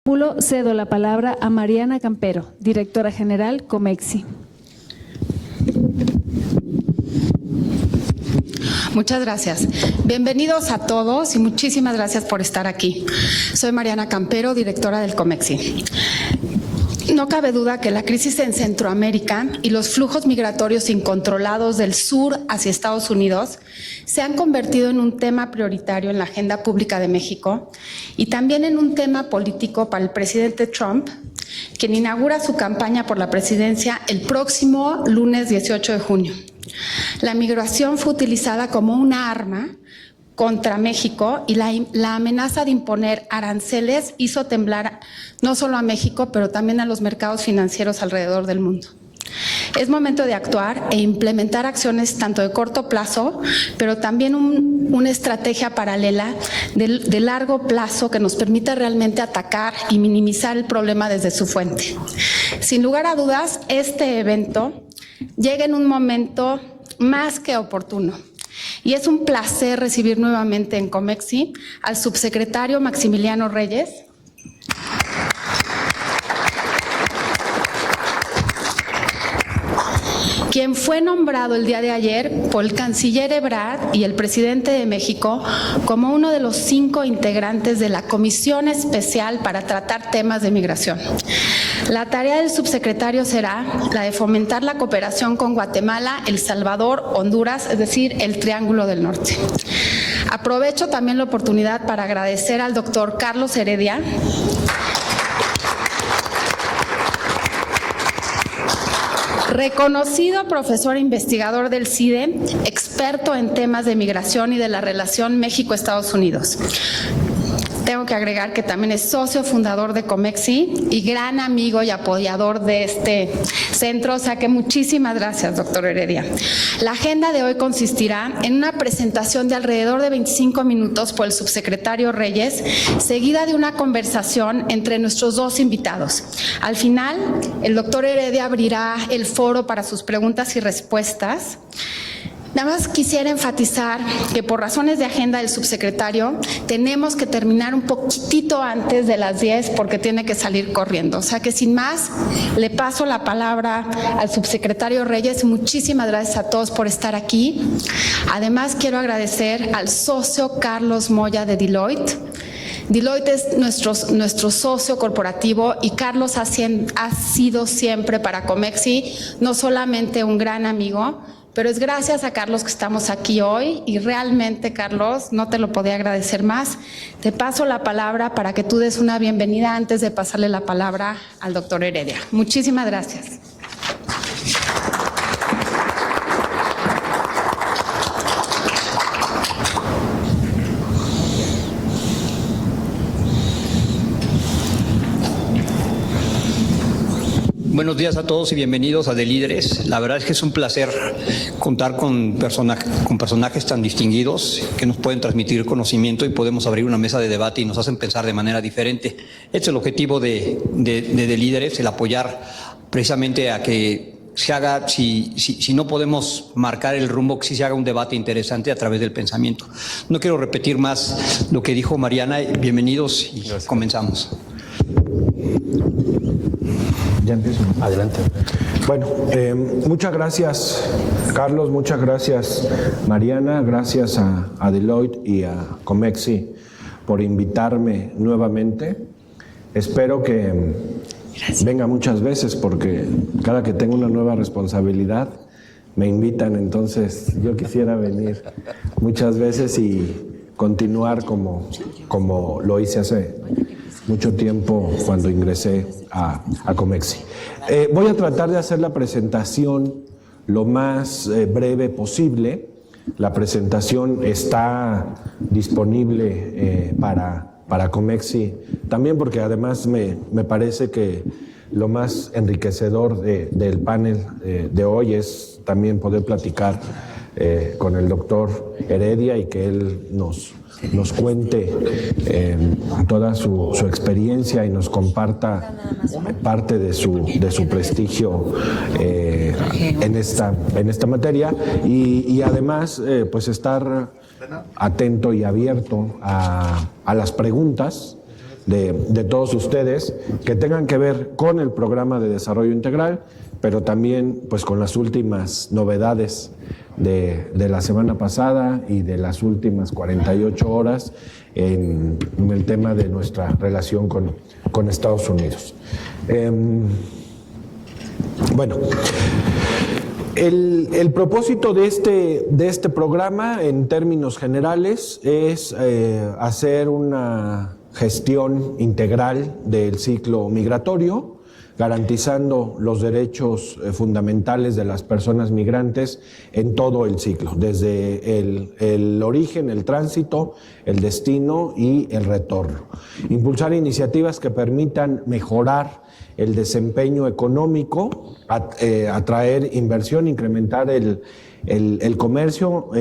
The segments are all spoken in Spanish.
preámbulo, cedo la palabra a Mariana Campero, directora general Comexi. Muchas gracias. Bienvenidos a todos y muchísimas gracias por estar aquí. Soy Mariana Campero, directora del Comexi. No cabe duda que la crisis en Centroamérica y los flujos migratorios incontrolados del sur hacia Estados Unidos se han convertido en un tema prioritario en la agenda pública de México y también en un tema político para el presidente Trump, quien inaugura su campaña por la presidencia el próximo lunes 18 de junio. La migración fue utilizada como una arma contra México y la amenaza de imponer aranceles hizo temblar no solo a México, pero también a los mercados financieros alrededor del mundo. Es momento de actuar e implementar acciones tanto de corto plazo, pero también una estrategia paralela de largo plazo que nos permita realmente atacar y minimizar el problema desde su fuente. Sin lugar a dudas, este evento llega en un momento más que oportuno. Y es un placer recibir nuevamente en Comexi al subsecretario Maximiliano Reyes, quien fue nombrado el día de ayer por el canciller Ebrard y el presidente de México como uno de los 5 integrantes de la Comisión Especial para tratar temas de migración. La tarea del subsecretario será la de fomentar la cooperación con Guatemala, El Salvador, Honduras, es decir, el Triángulo del Norte. Aprovecho también la oportunidad para agradecer al doctor Carlos Heredia, reconocido profesor e investigador del CIDE, experto en temas de migración y de la relación México-Estados Unidos. Tengo que agregar que también es socio fundador de Comexi y gran amigo y apoyador de este centro, o sea que muchísimas gracias, doctor Heredia. La agenda de hoy consistirá en una presentación de alrededor de 25 minutos por el subsecretario Reyes, seguida de una conversación entre nuestros 2 invitados. Al final, el doctor Heredia abrirá el foro para sus preguntas y respuestas. Nada más quisiera enfatizar que por razones de agenda del subsecretario tenemos que terminar un poquitito antes de las 10 porque tiene que salir corriendo. O sea que sin más, le paso la palabra al subsecretario Reyes. Muchísimas gracias a todos por estar aquí. Además, quiero agradecer al socio Carlos Moya de Deloitte. Deloitte es nuestro socio corporativo y Carlos ha sido siempre para Comexi no solamente un gran amigo, pero es gracias a Carlos que estamos aquí hoy y realmente, Carlos, no te lo podía agradecer más. Te paso la palabra para que tú des una bienvenida antes de pasarle la palabra al doctor Heredia. Muchísimas gracias. Buenos días a todos y bienvenidos a De Líderes. La verdad es que es un placer contar con personajes tan distinguidos que nos pueden transmitir conocimiento y podemos abrir una mesa de debate y nos hacen pensar de manera diferente. Este es el objetivo de Líderes, el apoyar precisamente a que se haga, si no podemos marcar el rumbo, que sí se haga un debate interesante a través del pensamiento. No quiero repetir más lo que dijo Mariana. Bienvenidos y gracias. Comenzamos. Ya empiezo. Adelante. Bueno, muchas gracias, Carlos, muchas gracias, Mariana, gracias a Deloitte y a Comexi por invitarme nuevamente. Espero que venga muchas veces porque cada que tengo una nueva responsabilidad me invitan, entonces yo quisiera venir muchas veces y continuar como lo hice hace mucho tiempo cuando ingresé a Comexi. Voy a tratar de hacer la presentación lo más breve posible. La presentación está disponible para Comexi también porque además me parece que lo más enriquecedor del panel de hoy es también poder platicar con el doctor Heredia y que él nos cuente toda su experiencia y nos comparta parte de su prestigio en esta materia y además pues estar atento y abierto a las preguntas de todos ustedes que tengan que ver con el programa de desarrollo integral, pero también pues con las últimas novedades de la semana pasada y de las últimas 48 horas en el tema de nuestra relación con Estados Unidos. Bueno, el propósito de este programa, en términos generales, es hacer una gestión integral del ciclo migratorio, garantizando los derechos fundamentales de las personas migrantes en todo el ciclo, desde el origen, el tránsito, el destino y el retorno. Impulsar iniciativas que permitan mejorar el desempeño económico, atraer inversión, incrementar el comercio,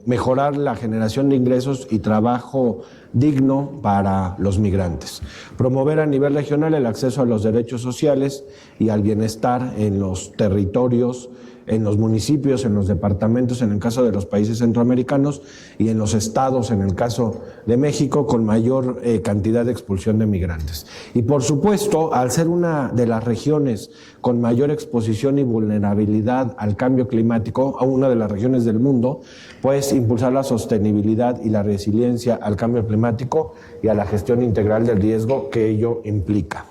mejorar la generación de ingresos y trabajo digno para los migrantes. Promover a nivel regional el acceso a los derechos sociales y al bienestar en los territorios, en los municipios, en los departamentos, en el caso de los países centroamericanos, y en los estados, en el caso de México, con mayor cantidad de expulsión de migrantes. Y por supuesto, al ser una de las regiones con mayor exposición y vulnerabilidad al cambio climático, a una de las regiones del mundo, pues impulsar la sostenibilidad y la resiliencia al cambio climático y a la gestión integral del riesgo que ello implica.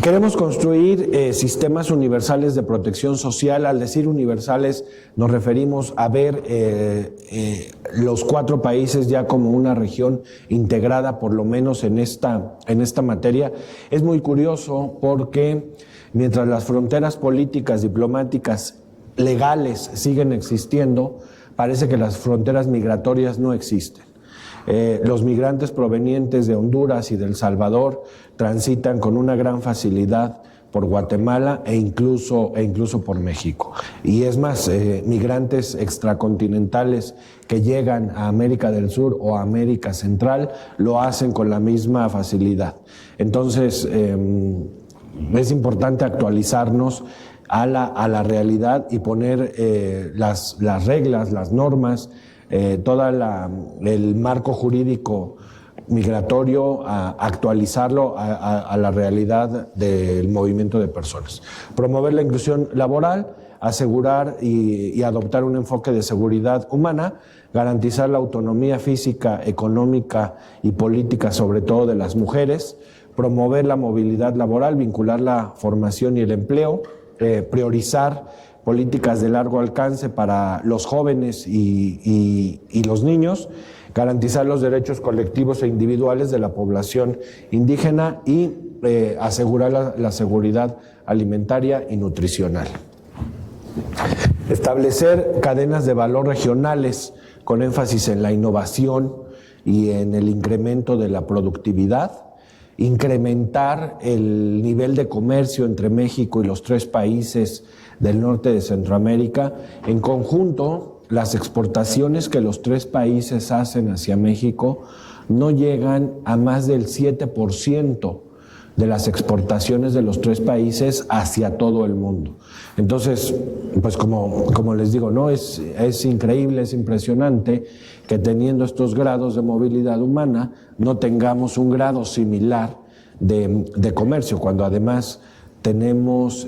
Queremos construir sistemas universales de protección social. Al decir universales nos referimos a ver los 4 países ya como una región integrada, por lo menos en esta materia. Es muy curioso porque mientras las fronteras políticas, diplomáticas, legales siguen existiendo, parece que las fronteras migratorias no existen. Los migrantes provenientes de Honduras y de El Salvador transitan con una gran facilidad por Guatemala e incluso por México. Y es más, migrantes extracontinentales que llegan a América del Sur o a América Central lo hacen con la misma facilidad. Entonces, es importante actualizarnos a la realidad y poner las reglas, las normas, todo el marco jurídico migratorio, actualizarlo a la realidad del movimiento de personas. Promover la inclusión laboral, asegurar y adoptar un enfoque de seguridad humana, garantizar la autonomía física, económica y política, sobre todo de las mujeres, promover la movilidad laboral, vincular la formación y el empleo, priorizar políticas de largo alcance para los jóvenes y los niños, garantizar los derechos colectivos e individuales de la población indígena y asegurar la seguridad alimentaria y nutricional. Establecer cadenas de valor regionales con énfasis en la innovación y en el incremento de la productividad, incrementar el nivel de comercio entre México y los 3 países del norte de Centroamérica. En conjunto, las exportaciones que los 3 países hacen hacia México no llegan a más del 7% de las exportaciones de los 3 países hacia todo el mundo. Entonces, pues como les digo, ¿no? Es increíble, es impresionante que teniendo estos grados de movilidad humana no tengamos un grado similar de comercio, cuando además tenemos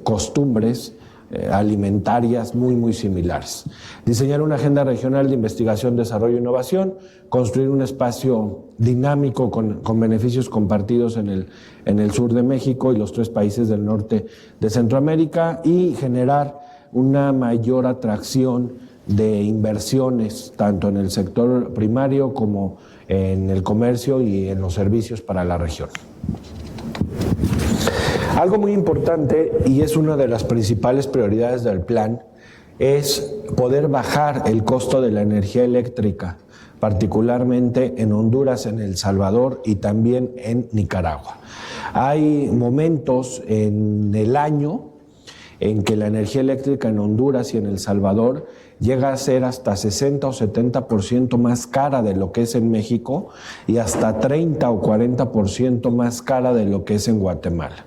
costumbres alimentarias muy, muy similares. Diseñar una agenda regional de investigación, desarrollo e innovación, construir un espacio dinámico con beneficios compartidos en el sur de México y los 3 países del norte de Centroamérica, y generar una mayor atracción de inversiones tanto en el sector primario como en el comercio y en los servicios para la región. Algo muy importante, y es una de las principales prioridades del plan, es poder bajar el costo de la energía eléctrica, particularmente en Honduras, en El Salvador y también en Nicaragua. Hay momentos en el año en que la energía eléctrica en Honduras y en El Salvador llega a ser hasta 60 o 70% más cara de lo que es en México y hasta 30 o 40% más cara de lo que es en Guatemala.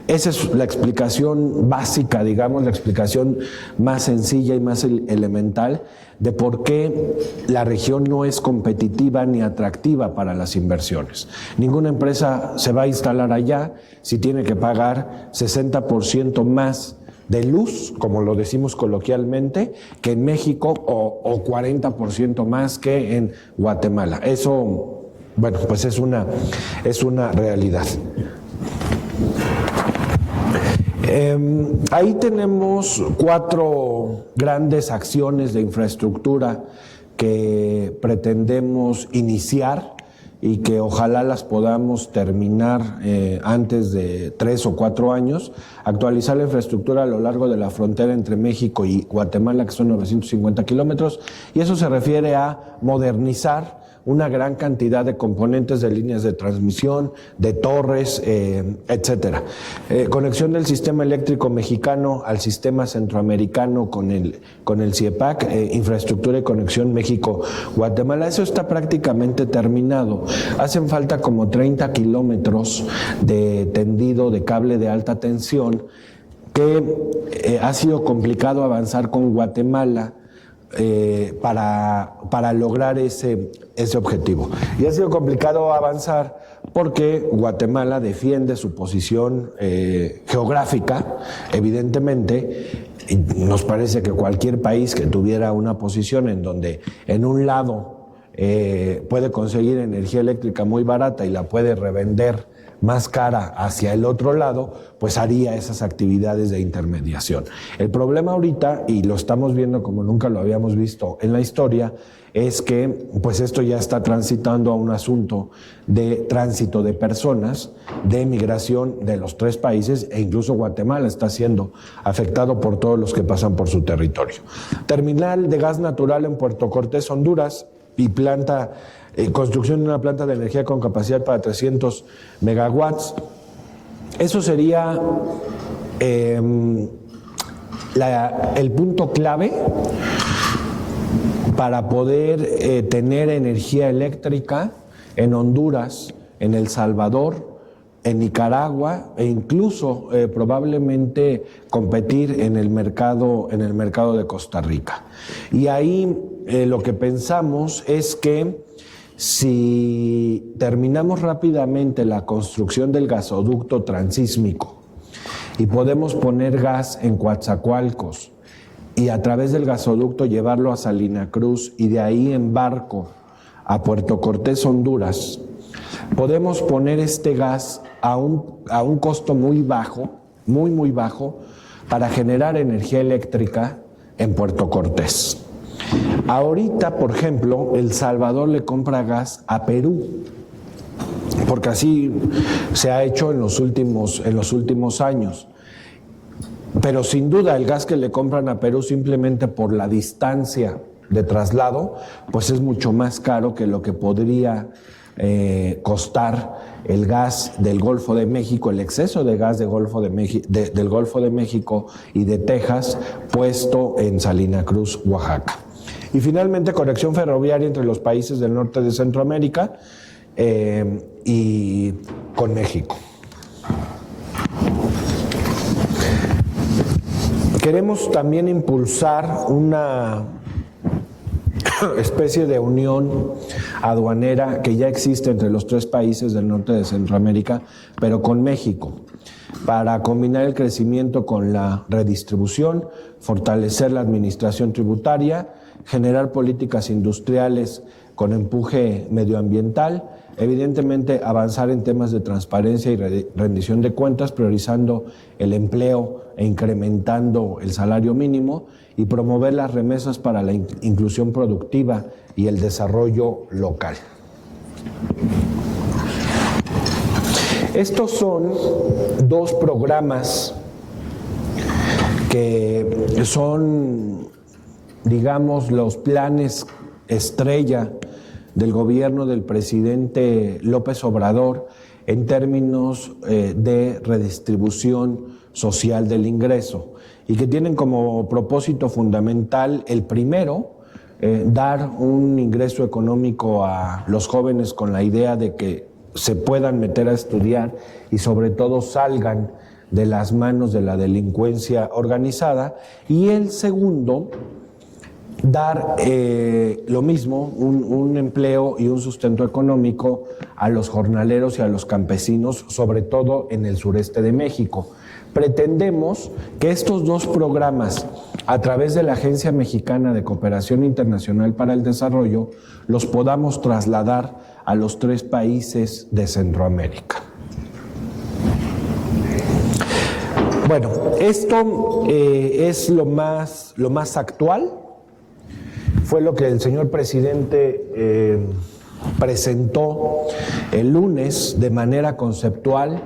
Esa es la explicación básica, digamos, la explicación más sencilla y más elemental de por qué la región no es competitiva ni atractiva para las inversiones. Ninguna empresa se va a instalar allá si tiene que pagar 60% más de luz, como lo decimos coloquialmente, que en México o 40% más que en Guatemala. Eso, bueno, pues es una realidad. Ahí tenemos 4 grandes acciones de infraestructura que pretendemos iniciar y que ojalá las podamos terminar antes de 3 o 4 años. Actualizar la infraestructura a lo largo de la frontera entre México y Guatemala, que son 950 kilómetros, y eso se refiere a modernizar una gran cantidad de componentes de líneas de transmisión, de torres, etcétera. Conexión del sistema eléctrico mexicano al sistema centroamericano con el CIEPAC, infraestructura y conexión México-Guatemala. Eso está prácticamente terminado. Hacen falta como 30 kilómetros de tendido de cable de alta tensión que ha sido complicado avanzar con Guatemala para lograr ese objetivo. Y ha sido complicado avanzar porque Guatemala defiende su posición geográfica, evidentemente. Y nos parece que cualquier país que tuviera una posición en donde en un lado puede conseguir energía eléctrica muy barata y la puede revender más cara hacia el otro lado, pues haría esas actividades de intermediación. El problema ahorita, y lo estamos viendo como nunca lo habíamos visto en la historia, es que pues esto ya está transitando a un asunto de tránsito de personas, de migración de los 3 países, e incluso Guatemala está siendo afectado por todos los que pasan por su territorio. Terminal de gas natural en Puerto Cortés, Honduras, y construcción de una planta de energía con capacidad para 300 megawatts. Eso sería el punto clave para poder tener energía eléctrica en Honduras, en El Salvador, en Nicaragua e incluso probablemente competir en el mercado de Costa Rica. Y ahí lo que pensamos es que si terminamos rápidamente la construcción del gasoducto transísmico y podemos poner gas en Coatzacoalcos y a través del gasoducto llevarlo a Salina Cruz y de ahí en barco a Puerto Cortés, Honduras, podemos poner este gas a un costo muy bajo, muy bajo, para generar energía eléctrica en Puerto Cortés. Ahorita, por ejemplo, El Salvador le compra gas a Perú, porque así se ha hecho en los últimos años. Pero sin duda el gas que le compran a Perú simplemente por la distancia de traslado, pues es mucho más caro que lo que podría costar el gas del Golfo de México, el exceso de gas del Golfo de México y de Texas puesto en Salina Cruz, Oaxaca. Y finalmente, conexión ferroviaria entre los países del norte de Centroamérica y con México. Queremos también impulsar una especie de unión aduanera que ya existe entre los 3 países del norte de Centroamérica, pero con México, para combinar el crecimiento con la redistribución, fortalecer la administración tributaria, generar políticas industriales con empuje medioambiental, evidentemente avanzar en temas de transparencia y rendición de cuentas, priorizando el empleo e incrementando el salario mínimo, y promover las remesas para la inclusión productiva y el desarrollo local. Estos son 2 programas que son, digamos, los planes estrella del gobierno del presidente López Obrador en términos de redistribución social del ingreso y que tienen como propósito fundamental el primero, dar un ingreso económico a los jóvenes con la idea de que se puedan meter a estudiar y sobre todo salgan de las manos de la delincuencia organizada, y el segundo, dar lo mismo, un empleo y un sustento económico a los jornaleros y a los campesinos, sobre todo en el sureste de México. Pretendemos que estos dos programas, a través de la Agencia Mexicana de Cooperación Internacional para el Desarrollo, los podamos trasladar a los 3 países de Centroamérica. Bueno, esto es lo más actual. Fue lo que el señor presidente presentó el lunes de manera conceptual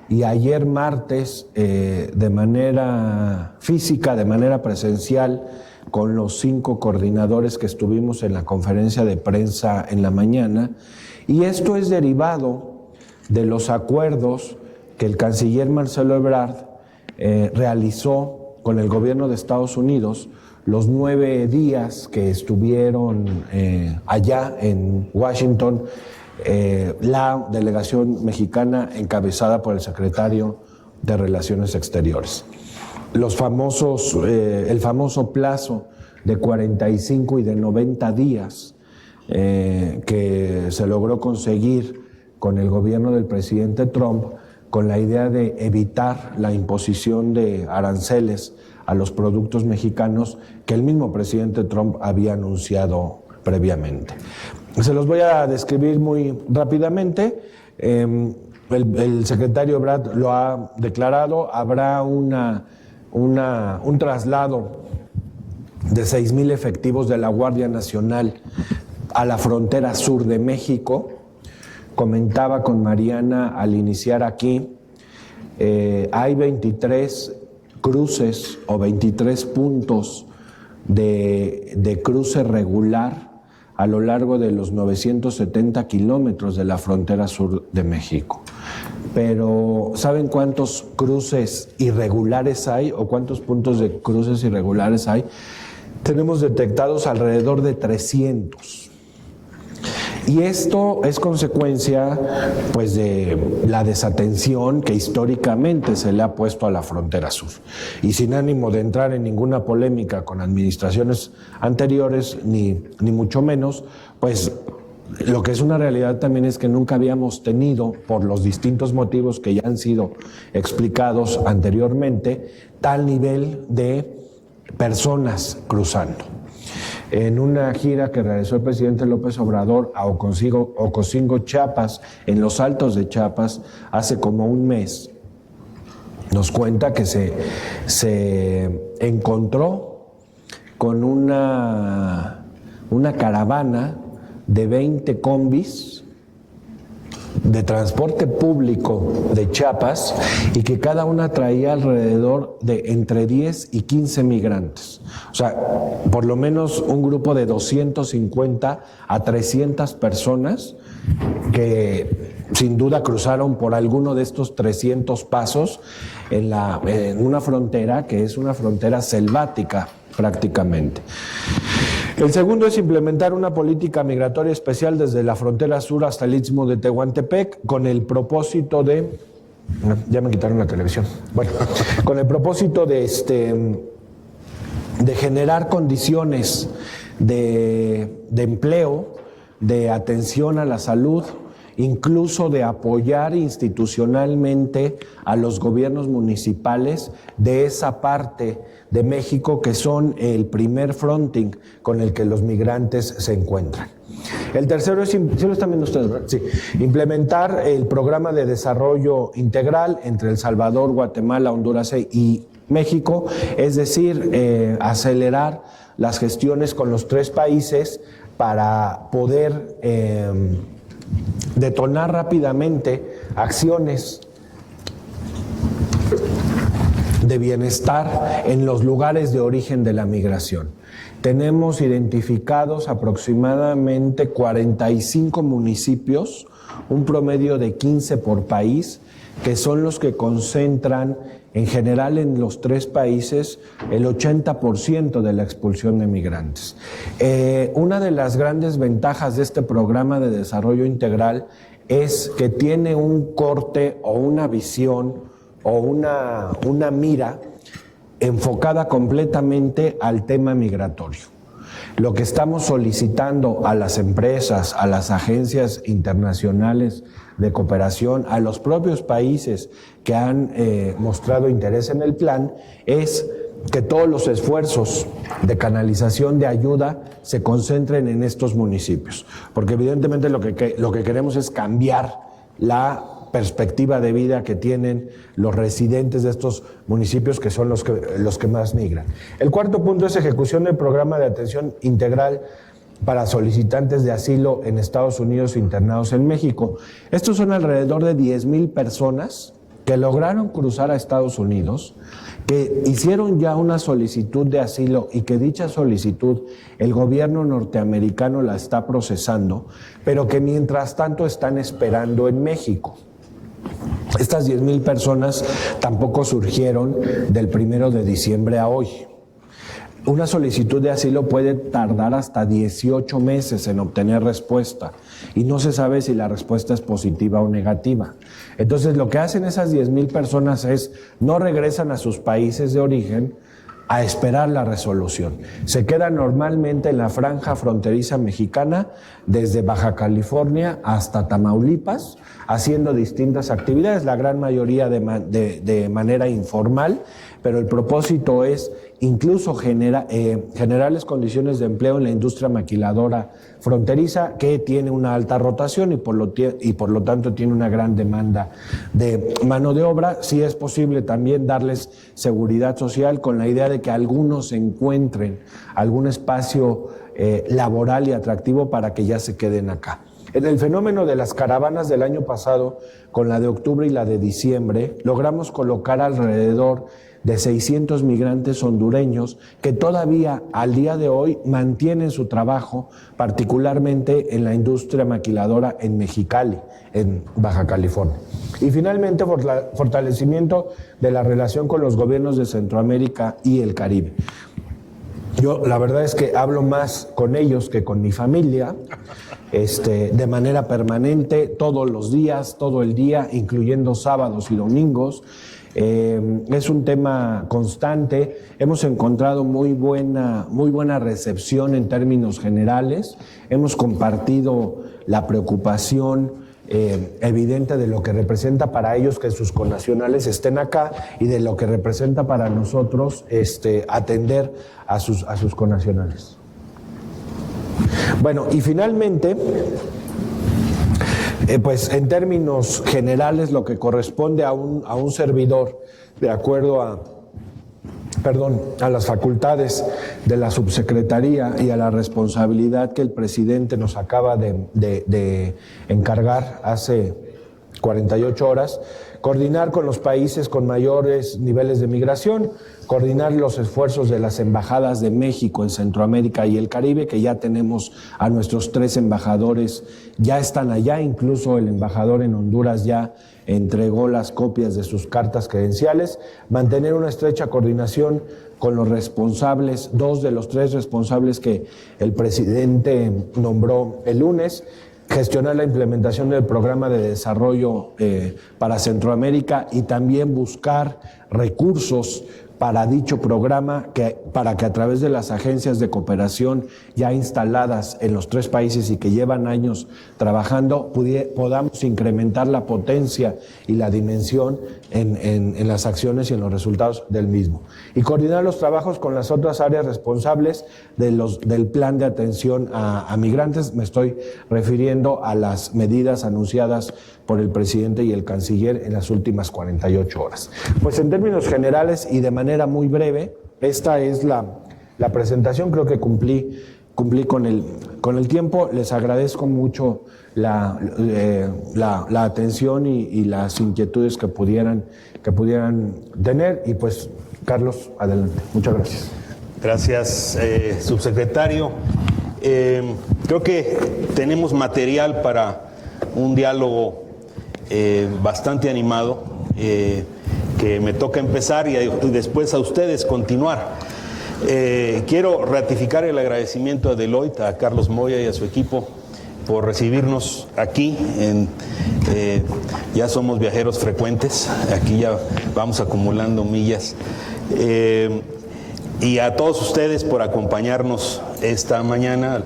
y ayer martes de manera física, de manera presencial, con los 5 coordinadores que estuvimos en la conferencia de prensa en la mañana. Y esto es derivado de los acuerdos que el canciller Marcelo Ebrard realizó con el gobierno de Estados Unidos los 9 días que estuvieron allá en Washington, la delegación mexicana encabezada por el secretario de Relaciones Exteriores. El famoso plazo de 45 y de 90 días que se logró conseguir con el gobierno del presidente Trump, con la idea de evitar la imposición de aranceles a los productos mexicanos que el mismo presidente Trump había anunciado previamente. Se los voy a describir muy rápidamente. El secretario Ebrard lo ha declarado. Habrá un traslado de 6,000 efectivos de la Guardia Nacional a la frontera sur de México. Comentaba con Mariana al iniciar aquí, hay 23 cruces o 23 puntos de cruce regular a lo largo de los 970 kilómetros de la frontera sur de México. Pero ¿saben cuántos cruces irregulares hay o cuántos puntos de cruces irregulares hay? Tenemos detectados alrededor de 300. Y esto es consecuencia, pues, de la desatención que históricamente se le ha puesto a la frontera sur. Y sin ánimo de entrar en ninguna polémica con administraciones anteriores, ni mucho menos, pues lo que es una realidad también es que nunca habíamos tenido, por los distintos motivos que ya han sido explicados anteriormente, tal nivel de personas cruzando. En una gira que realizó el presidente López Obrador a Ocosingo, Chiapas, en los Altos de Chiapas, hace como un mes, nos cuenta que se encontró con una caravana de 20 combis de transporte público de Chiapas y que cada una traía alrededor de entre 10 y 15 migrantes. O sea, por lo menos un grupo de 250 a 300 personas que sin duda cruzaron por alguno de estos 300 pasos en una frontera que es una frontera selvática prácticamente. El segundo es implementar una política migratoria especial desde la frontera sur hasta el Istmo de Tehuantepec con el propósito de... Ya me quitaron la televisión. Bueno, con el propósito de generar condiciones de empleo, de atención a la salud, incluso de apoyar institucionalmente a los gobiernos municipales de esa parte de México que son el primer fronting con el que los migrantes se encuentran. El tercero es, ¿sí lo están viendo ustedes, verdad? Sí, implementar el programa de desarrollo integral entre El Salvador, Guatemala, Honduras y México, es decir, acelerar las gestiones con los 3 países para poder detonar rápidamente acciones de bienestar en los lugares de origen de la migración. Tenemos identificados aproximadamente 45 municipios un promedio de 15 por país, que son los que concentran en general en los 3 países el 80% de la expulsión de migrantes. Una de las grandes ventajas de este programa de desarrollo integral es que tiene un corte o una visión o una mira enfocada completamente al tema migratorio. Lo que estamos solicitando a las empresas, a las agencias internacionales de cooperación, a los propios países que han mostrado interés en el plan, es que todos los esfuerzos de canalización de ayuda se concentren en estos municipios, porque evidentemente lo que queremos es cambiar la perspectiva de vida que tienen los residentes de estos municipios, que son los que más migran. El cuarto punto es ejecución del programa de atención integral para solicitantes de asilo en Estados Unidos internados en México. Estos son alrededor de 10,000 personas que lograron cruzar a Estados Unidos, que hicieron ya una solicitud de asilo y que dicha solicitud el gobierno norteamericano la está procesando, pero que mientras tanto están esperando en México. Estas 10,000 personas tampoco surgieron del 1 de diciembre a hoy. Una solicitud de asilo puede tardar hasta 18 meses en obtener respuesta y no se sabe si la respuesta es positiva o negativa. Entonces, lo que hacen esas 10,000 personas es no regresan a sus países de origen a esperar la resolución. Se quedan normalmente en la franja fronteriza mexicana, desde Baja California hasta Tamaulipas, haciendo distintas actividades, la gran mayoría de manera informal, pero el propósito es incluso generarles condiciones de empleo en la industria maquiladora fronteriza, que tiene una alta rotación y por lo tanto tiene una gran demanda de mano de obra. Si es posible también darles seguridad social, con la idea de que algunos encuentren algún espacio laboral y atractivo para que ya se queden acá. En el fenómeno de las caravanas del año pasado, con la de octubre y la de diciembre, logramos colocar alrededor de 600 migrantes hondureños que todavía al día de hoy mantienen su trabajo, particularmente en la industria maquiladora en Mexicali, en Baja California. Y finalmente, fortalecimiento de la relación con los gobiernos de Centroamérica y el Caribe. Yo la verdad es que hablo más con ellos que con mi familia, de manera permanente, todos los días, todo el día, incluyendo sábados y domingos. Es un tema constante. Hemos encontrado muy buena recepción en términos generales. Hemos compartido la preocupación evidente de lo que representa para ellos que sus connacionales estén acá y de lo que representa para nosotros atender a sus connacionales. Bueno, y finalmente, pues en términos generales, lo que corresponde a un servidor, de acuerdo a las facultades de la subsecretaría y a la responsabilidad que el presidente nos acaba de encargar hace 48 horas, coordinar con los países con mayores niveles de migración, coordinar los esfuerzos de las embajadas de México en Centroamérica y el Caribe, que ya tenemos a nuestros 3 embajadores, ya están allá, incluso el embajador en Honduras ya entregó las copias de sus cartas credenciales, mantener una estrecha coordinación con los responsables, 2 de los 3 responsables que el presidente nombró el lunes, gestionar la implementación del programa de desarrollo para Centroamérica y también buscar recursos para dicho programa, para que a través de las agencias de cooperación ya instaladas en los 3 países y que llevan años trabajando, podamos incrementar la potencia y la dimensión en las acciones y en los resultados del mismo. Y coordinar los trabajos con las otras áreas responsables del plan de atención a migrantes. Me estoy refiriendo a las medidas anunciadas por el presidente y el canciller en las últimas 48 horas. Pues en términos generales y de manera muy breve, esta es la presentación. Creo que cumplí con el tiempo. Les agradezco mucho la atención y las inquietudes que pudieran tener. Y pues, Carlos, adelante. Muchas gracias. Gracias, subsecretario. Creo que tenemos material para un diálogo bastante animado que me toca empezar y después a ustedes continuar. Quiero ratificar el agradecimiento a Deloitte, a Carlos Moya y a su equipo por recibirnos aquí. Ya somos viajeros frecuentes, aquí ya vamos acumulando millas. Y a todos ustedes por acompañarnos esta mañana,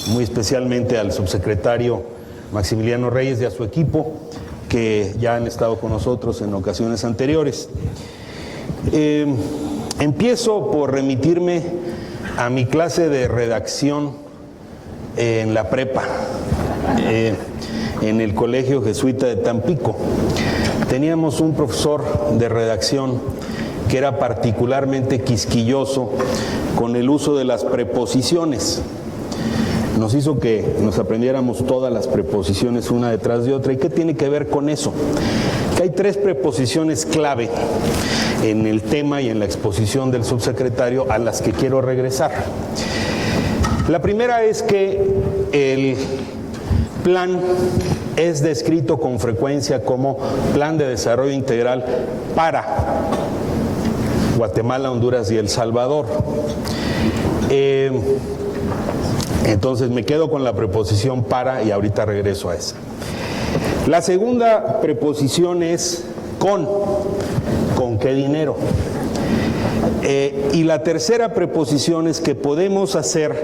muy especialmente al subsecretario Maximiliano Reyes y a su equipo, que ya han estado con nosotros en ocasiones anteriores. Empiezo por remitirme a mi clase de redacción en la prepa, en el Colegio Jesuita de Tampico. Teníamos un profesor de redacción que era particularmente quisquilloso con el uso de las preposiciones. Nos hizo que nos aprendiéramos todas las preposiciones una detrás de otra. ¿Y qué tiene que ver con eso? Que hay 3 preposiciones clave en el tema y en la exposición del subsecretario a las que quiero regresar. La primera es que el plan es descrito con frecuencia como Plan de Desarrollo Integral para Guatemala, Honduras y El Salvador. Entonces me quedo con la preposición para y ahorita regreso a esa. La segunda preposición es con. ¿Con qué dinero? Y la tercera preposición es que podemos hacer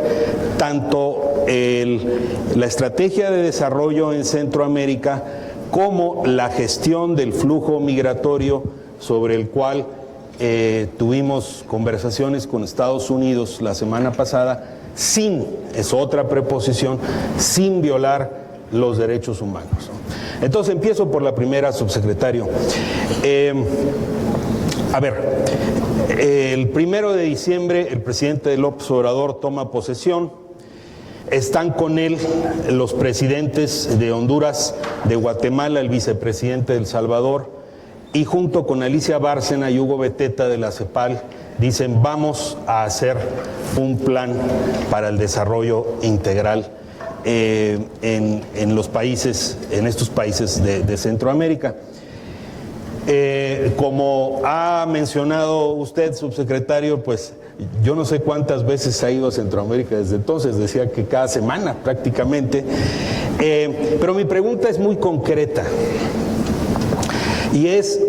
tanto la estrategia de desarrollo en Centroamérica como la gestión del flujo migratorio, sobre el cual tuvimos conversaciones con Estados Unidos la semana pasada, es otra preposición, sin violar los derechos humanos. Entonces empiezo por la primera, subsecretario. El 1 de diciembre el presidente López Obrador toma posesión. Están con él los presidentes de Honduras, de Guatemala, el vicepresidente de El Salvador, y junto con Alicia Bárcena y Hugo Beteta de la CEPAL dicen: vamos a hacer un plan para el desarrollo integral en los países, en estos países de Centroamérica. Como ha mencionado usted, subsecretario, pues yo no sé cuántas veces ha ido a Centroamérica desde entonces, decía que cada semana prácticamente, pero mi pregunta es muy concreta y es: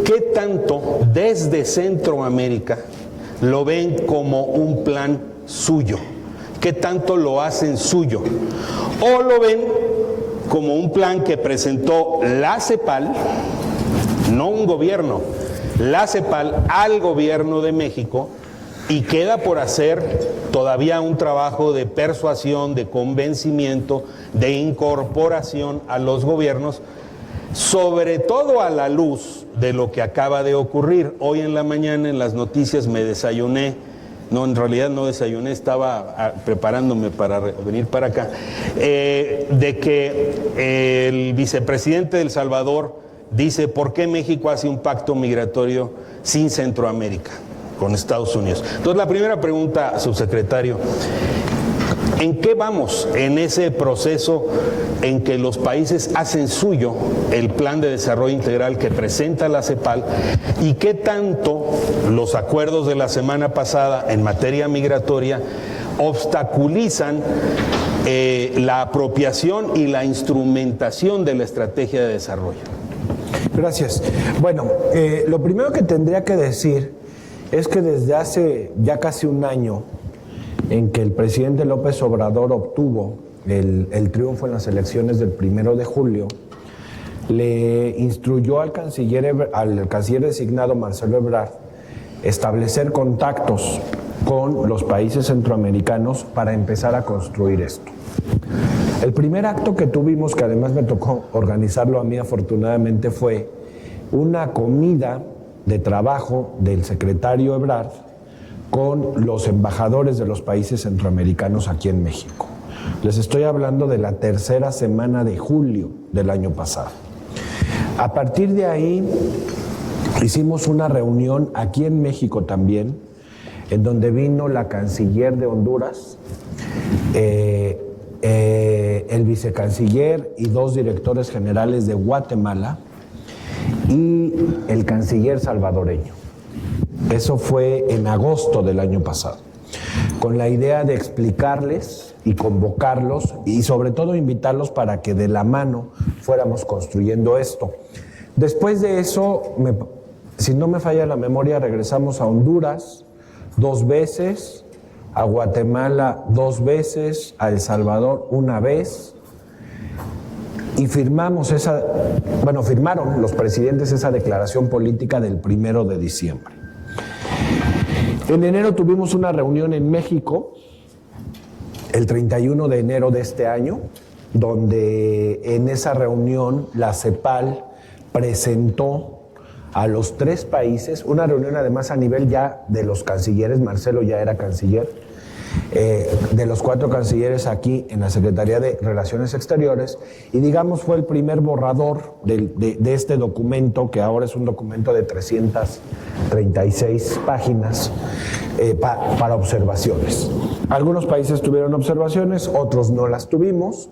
¿qué tanto desde Centroamérica lo ven como un plan suyo? ¿Qué tanto lo hacen suyo? ¿O lo ven como un plan que presentó la CEPAL, no un gobierno, la CEPAL al gobierno de México, y queda por hacer todavía un trabajo de persuasión, de convencimiento, de incorporación a los gobiernos, sobre todo a la luz de lo que acaba de ocurrir? Hoy en la mañana en las noticias me desayuné, no, en realidad no desayuné, estaba preparándome para venir para acá, de que el vicepresidente de El Salvador dice: ¿por qué México hace un pacto migratorio sin Centroamérica, con Estados Unidos? Entonces, la primera pregunta, subsecretario: ¿en qué vamos en ese proceso en que los países hacen suyo el plan de desarrollo integral que presenta la CEPAL? ¿Y qué tanto los acuerdos de la semana pasada en materia migratoria obstaculizan la apropiación y la instrumentación de la estrategia de desarrollo? Gracias. Bueno, lo primero que tendría que decir es que desde hace ya casi un año, en que el presidente López Obrador obtuvo el triunfo en las elecciones del 1 de julio, le instruyó al canciller designado Marcelo Ebrard establecer contactos con los países centroamericanos para empezar a construir esto. El primer acto que tuvimos, que además me tocó organizarlo a mí afortunadamente, fue una comida de trabajo del secretario Ebrard con los embajadores de los países centroamericanos aquí en México. Les estoy hablando de la tercera semana de julio del año pasado. A partir de ahí hicimos una reunión aquí en México también, en donde vino la canciller de Honduras, el vicecanciller y 2 directores generales de Guatemala y el canciller salvadoreño. Eso fue en agosto del año pasado, con la idea de explicarles y convocarlos y sobre todo invitarlos para que de la mano fuéramos construyendo esto. Después de eso, si no me falla la memoria, regresamos a Honduras 2 veces, a Guatemala 2 veces, a El Salvador 1 vez, y firmaron los presidentes esa declaración política del 1 de diciembre. En enero tuvimos una reunión en México, el 31 de enero de este año, donde en esa reunión la CEPAL presentó a los 3 países, una reunión además a nivel ya de los cancilleres, Marcelo ya era canciller, de los 4 cancilleres aquí en la Secretaría de Relaciones Exteriores, y digamos fue el primer borrador de este documento, que ahora es un documento de 336 páginas para observaciones. Algunos países tuvieron observaciones, otros no las tuvimos,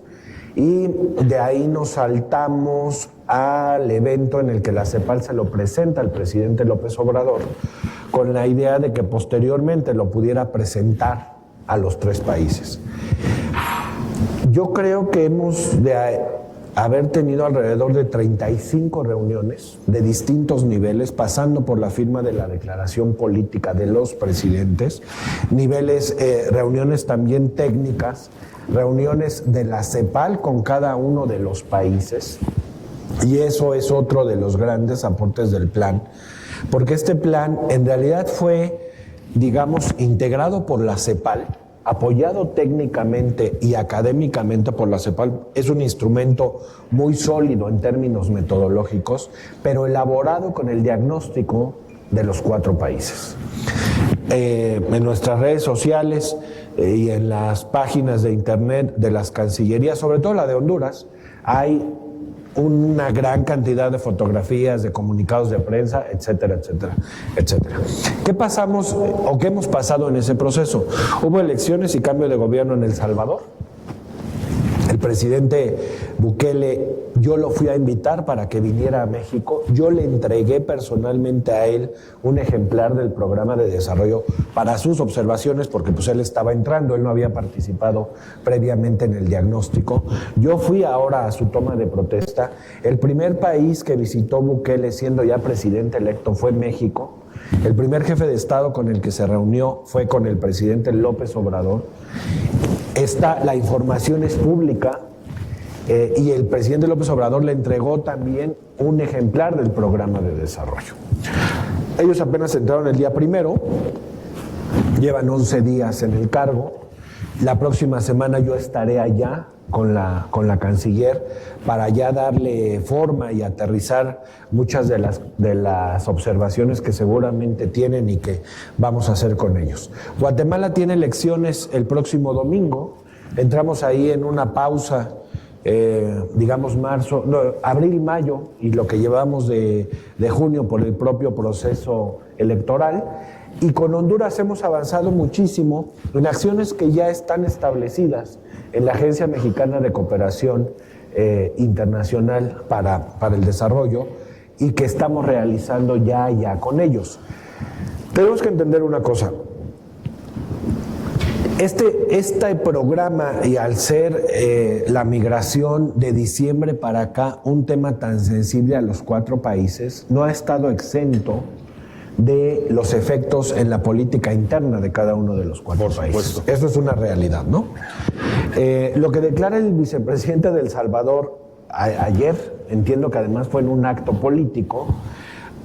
y de ahí nos saltamos al evento en el que la CEPAL se lo presenta al presidente López Obrador, con la idea de que posteriormente lo pudiera presentar a los 3 países. Yo creo que hemos de haber tenido alrededor de 35 reuniones de distintos niveles, pasando por la firma de la declaración política de los presidentes, reuniones también técnicas, reuniones de la CEPAL con cada uno de los países, y eso es otro de los grandes aportes del plan, porque este plan en realidad fue, digamos, integrado por la CEPAL, apoyado técnicamente y académicamente por la CEPAL. Es un instrumento muy sólido en términos metodológicos, pero elaborado con el diagnóstico de los 4 países. En nuestras redes sociales y en las páginas de internet de las cancillerías, sobre todo la de Honduras, hay una gran cantidad de fotografías, de comunicados de prensa, etcétera, etcétera, etcétera. ¿Qué pasamos o qué hemos pasado en ese proceso? Hubo elecciones y cambio de gobierno en El Salvador. El presidente Bukele, yo lo fui a invitar para que viniera a México. Yo le entregué personalmente a él un ejemplar del programa de desarrollo para sus observaciones, porque pues él estaba entrando, él no había participado previamente en el diagnóstico. Yo fui ahora a su toma de protesta. El primer país que visitó Bukele siendo ya presidente electo fue México. El primer jefe de Estado con el que se reunió fue con el presidente López Obrador. La información es pública, y el presidente López Obrador le entregó también un ejemplar del programa de desarrollo. Ellos apenas entraron el día 1, llevan 11 días en el cargo. La próxima semana yo estaré allá con la canciller para ya darle forma y aterrizar muchas de las observaciones que seguramente tienen y que vamos a hacer con ellos. Guatemala tiene elecciones el próximo domingo. Entramos ahí en una pausa, digamos abril-mayo, y lo que llevamos de junio por el propio proceso electoral. Y con Honduras hemos avanzado muchísimo en acciones que ya están establecidas en la Agencia Mexicana de Cooperación Internacional para el Desarrollo, y que estamos realizando ya con ellos. Tenemos que entender una cosa. Este programa, y al ser la migración de diciembre para acá un tema tan sensible a los 4 países, no ha estado exento de los efectos en la política interna de cada uno de los 4 países. Eso es una realidad, ¿no? Lo que declara el vicepresidente de El Salvador ayer, entiendo que además fue en un acto político,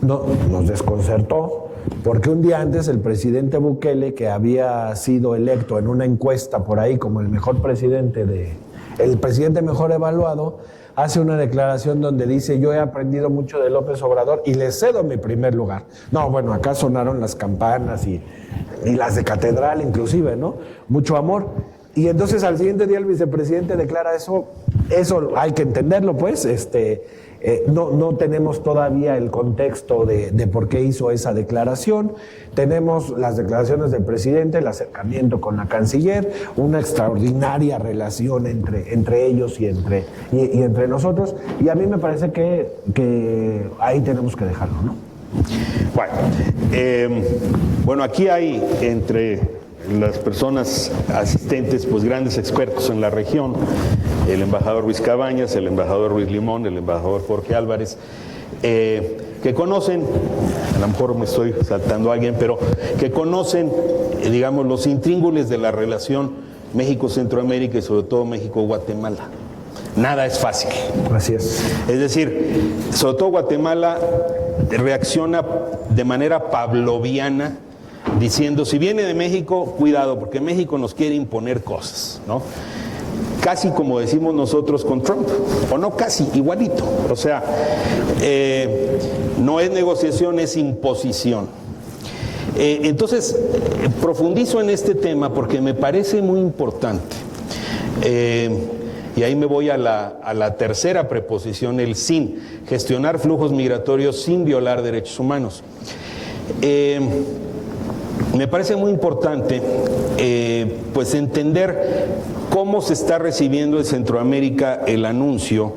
nos desconcertó, porque un día antes el presidente Bukele, que había sido electo en una encuesta por ahí como el mejor presidente el presidente mejor evaluado, hace una declaración donde dice: yo he aprendido mucho de López Obrador y le cedo mi primer lugar. No, bueno, acá sonaron las campanas y las de catedral inclusive, ¿no? Mucho amor. Y entonces al siguiente día el vicepresidente declara eso hay que entenderlo, pues, no tenemos todavía el contexto de por qué hizo esa declaración. Tenemos las declaraciones del presidente, el acercamiento con la canciller, una extraordinaria relación entre ellos y entre nosotros, y a mí me parece que ahí tenemos que dejarlo, ¿no? Bueno, aquí hay entre las personas asistentes, pues grandes expertos en la región, el embajador Ruiz Cabañas, el embajador Ruiz Limón, el embajador Jorge Álvarez, que conocen, a lo mejor me estoy saltando a alguien, pero que conocen, digamos, los intríngulis de la relación México-Centroamérica y sobre todo México-Guatemala. Nada es fácil. Así es. Es decir, sobre todo Guatemala reacciona de manera pavloviana, diciendo, si viene de México, cuidado, porque México nos quiere imponer cosas, ¿no? Casi como decimos nosotros con Trump, o no casi, igualito. O sea, no es negociación, es imposición. Entonces, profundizo en este tema porque me parece muy importante. Y ahí me voy a la tercera preposición, el sin, gestionar flujos migratorios sin violar derechos humanos. Me parece muy importante pues entender cómo se está recibiendo en Centroamérica el anuncio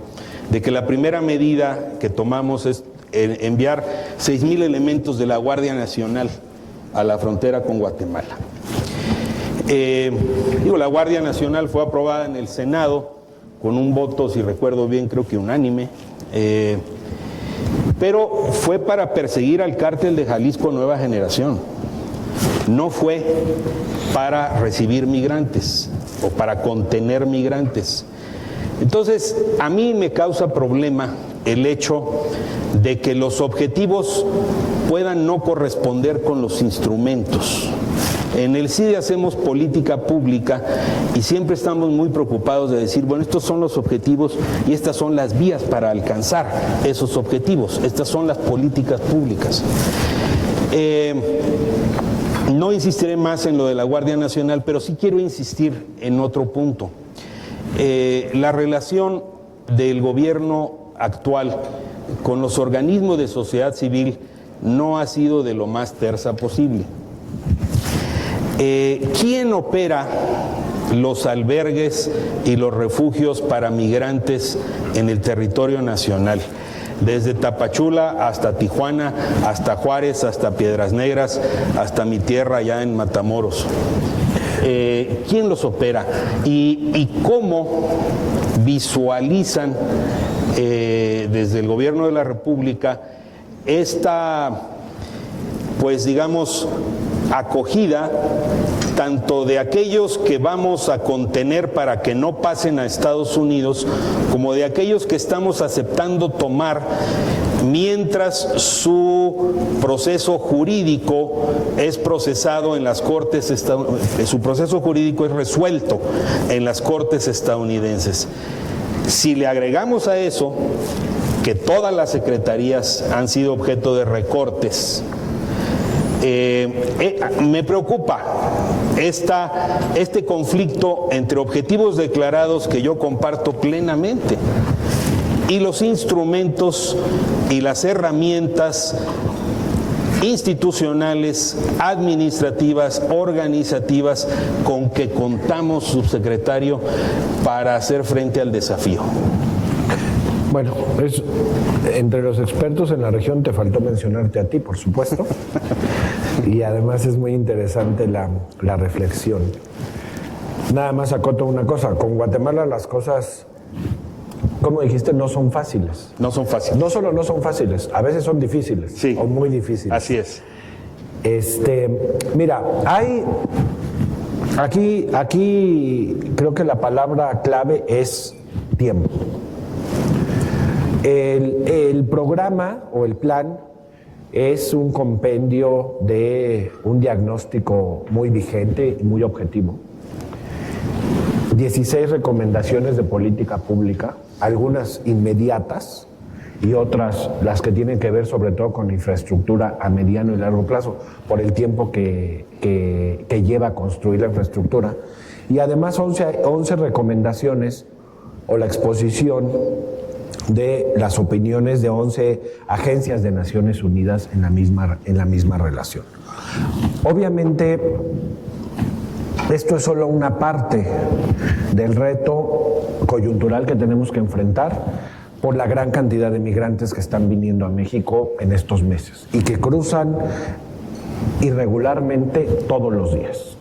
de que la primera medida que tomamos es enviar 6,000 elementos de la Guardia Nacional a la frontera con Guatemala. La Guardia Nacional fue aprobada en el Senado con un voto, si recuerdo bien, creo que unánime, pero fue para perseguir al cártel de Jalisco Nueva Generación. No fue para recibir migrantes o para contener migrantes. Entonces, a mí me causa problema el hecho de que los objetivos puedan no corresponder con los instrumentos. En el CIDE hacemos política pública y siempre estamos muy preocupados de decir, bueno, estos son los objetivos y estas son las vías para alcanzar esos objetivos. Estas son las políticas públicas. No insistiré más en lo de la Guardia Nacional, pero sí quiero insistir en otro punto. La relación del gobierno actual con los organismos de sociedad civil no ha sido de lo más tersa posible. ¿Quién opera los albergues y los refugios para migrantes en el territorio nacional? Desde Tapachula hasta Tijuana, hasta Juárez, hasta Piedras Negras, hasta mi tierra allá en Matamoros. ¿Quién los opera? ¿Y cómo visualizan desde el gobierno de la República esta, pues digamos, acogida tanto de aquellos que vamos a contener para que no pasen a Estados Unidos, como de aquellos que estamos aceptando tomar mientras su proceso jurídico es procesado en las cortes, su proceso jurídico es resuelto en las cortes estadounidenses? Si le agregamos a eso que todas las secretarías han sido objeto de recortes, me preocupa este conflicto entre objetivos declarados que yo comparto plenamente y los instrumentos y las herramientas institucionales, administrativas, organizativas con que contamos, subsecretario, para hacer frente al desafío. Bueno, entre los expertos en la región te faltó mencionarte a ti, por supuesto, y además es muy interesante la reflexión. Nada más acoto una cosa, con Guatemala las cosas, como dijiste, no son fáciles. No son fáciles. No solo no son fáciles, a veces son difíciles, sí, o muy difíciles. Así es. Mira, aquí creo que la palabra clave es tiempo. El programa o el plan es un compendio de un diagnóstico muy vigente y muy objetivo. 16 recomendaciones de política pública, algunas inmediatas y otras las que tienen que ver sobre todo con infraestructura a mediano y largo plazo, por el tiempo que lleva construir la infraestructura. Y además 11 recomendaciones o la exposición de las opiniones de 11 agencias de Naciones Unidas en la misma relación. Obviamente, esto es solo una parte del reto coyuntural que tenemos que enfrentar por la gran cantidad de migrantes que están viniendo a México en estos meses y que cruzan irregularmente todos los días,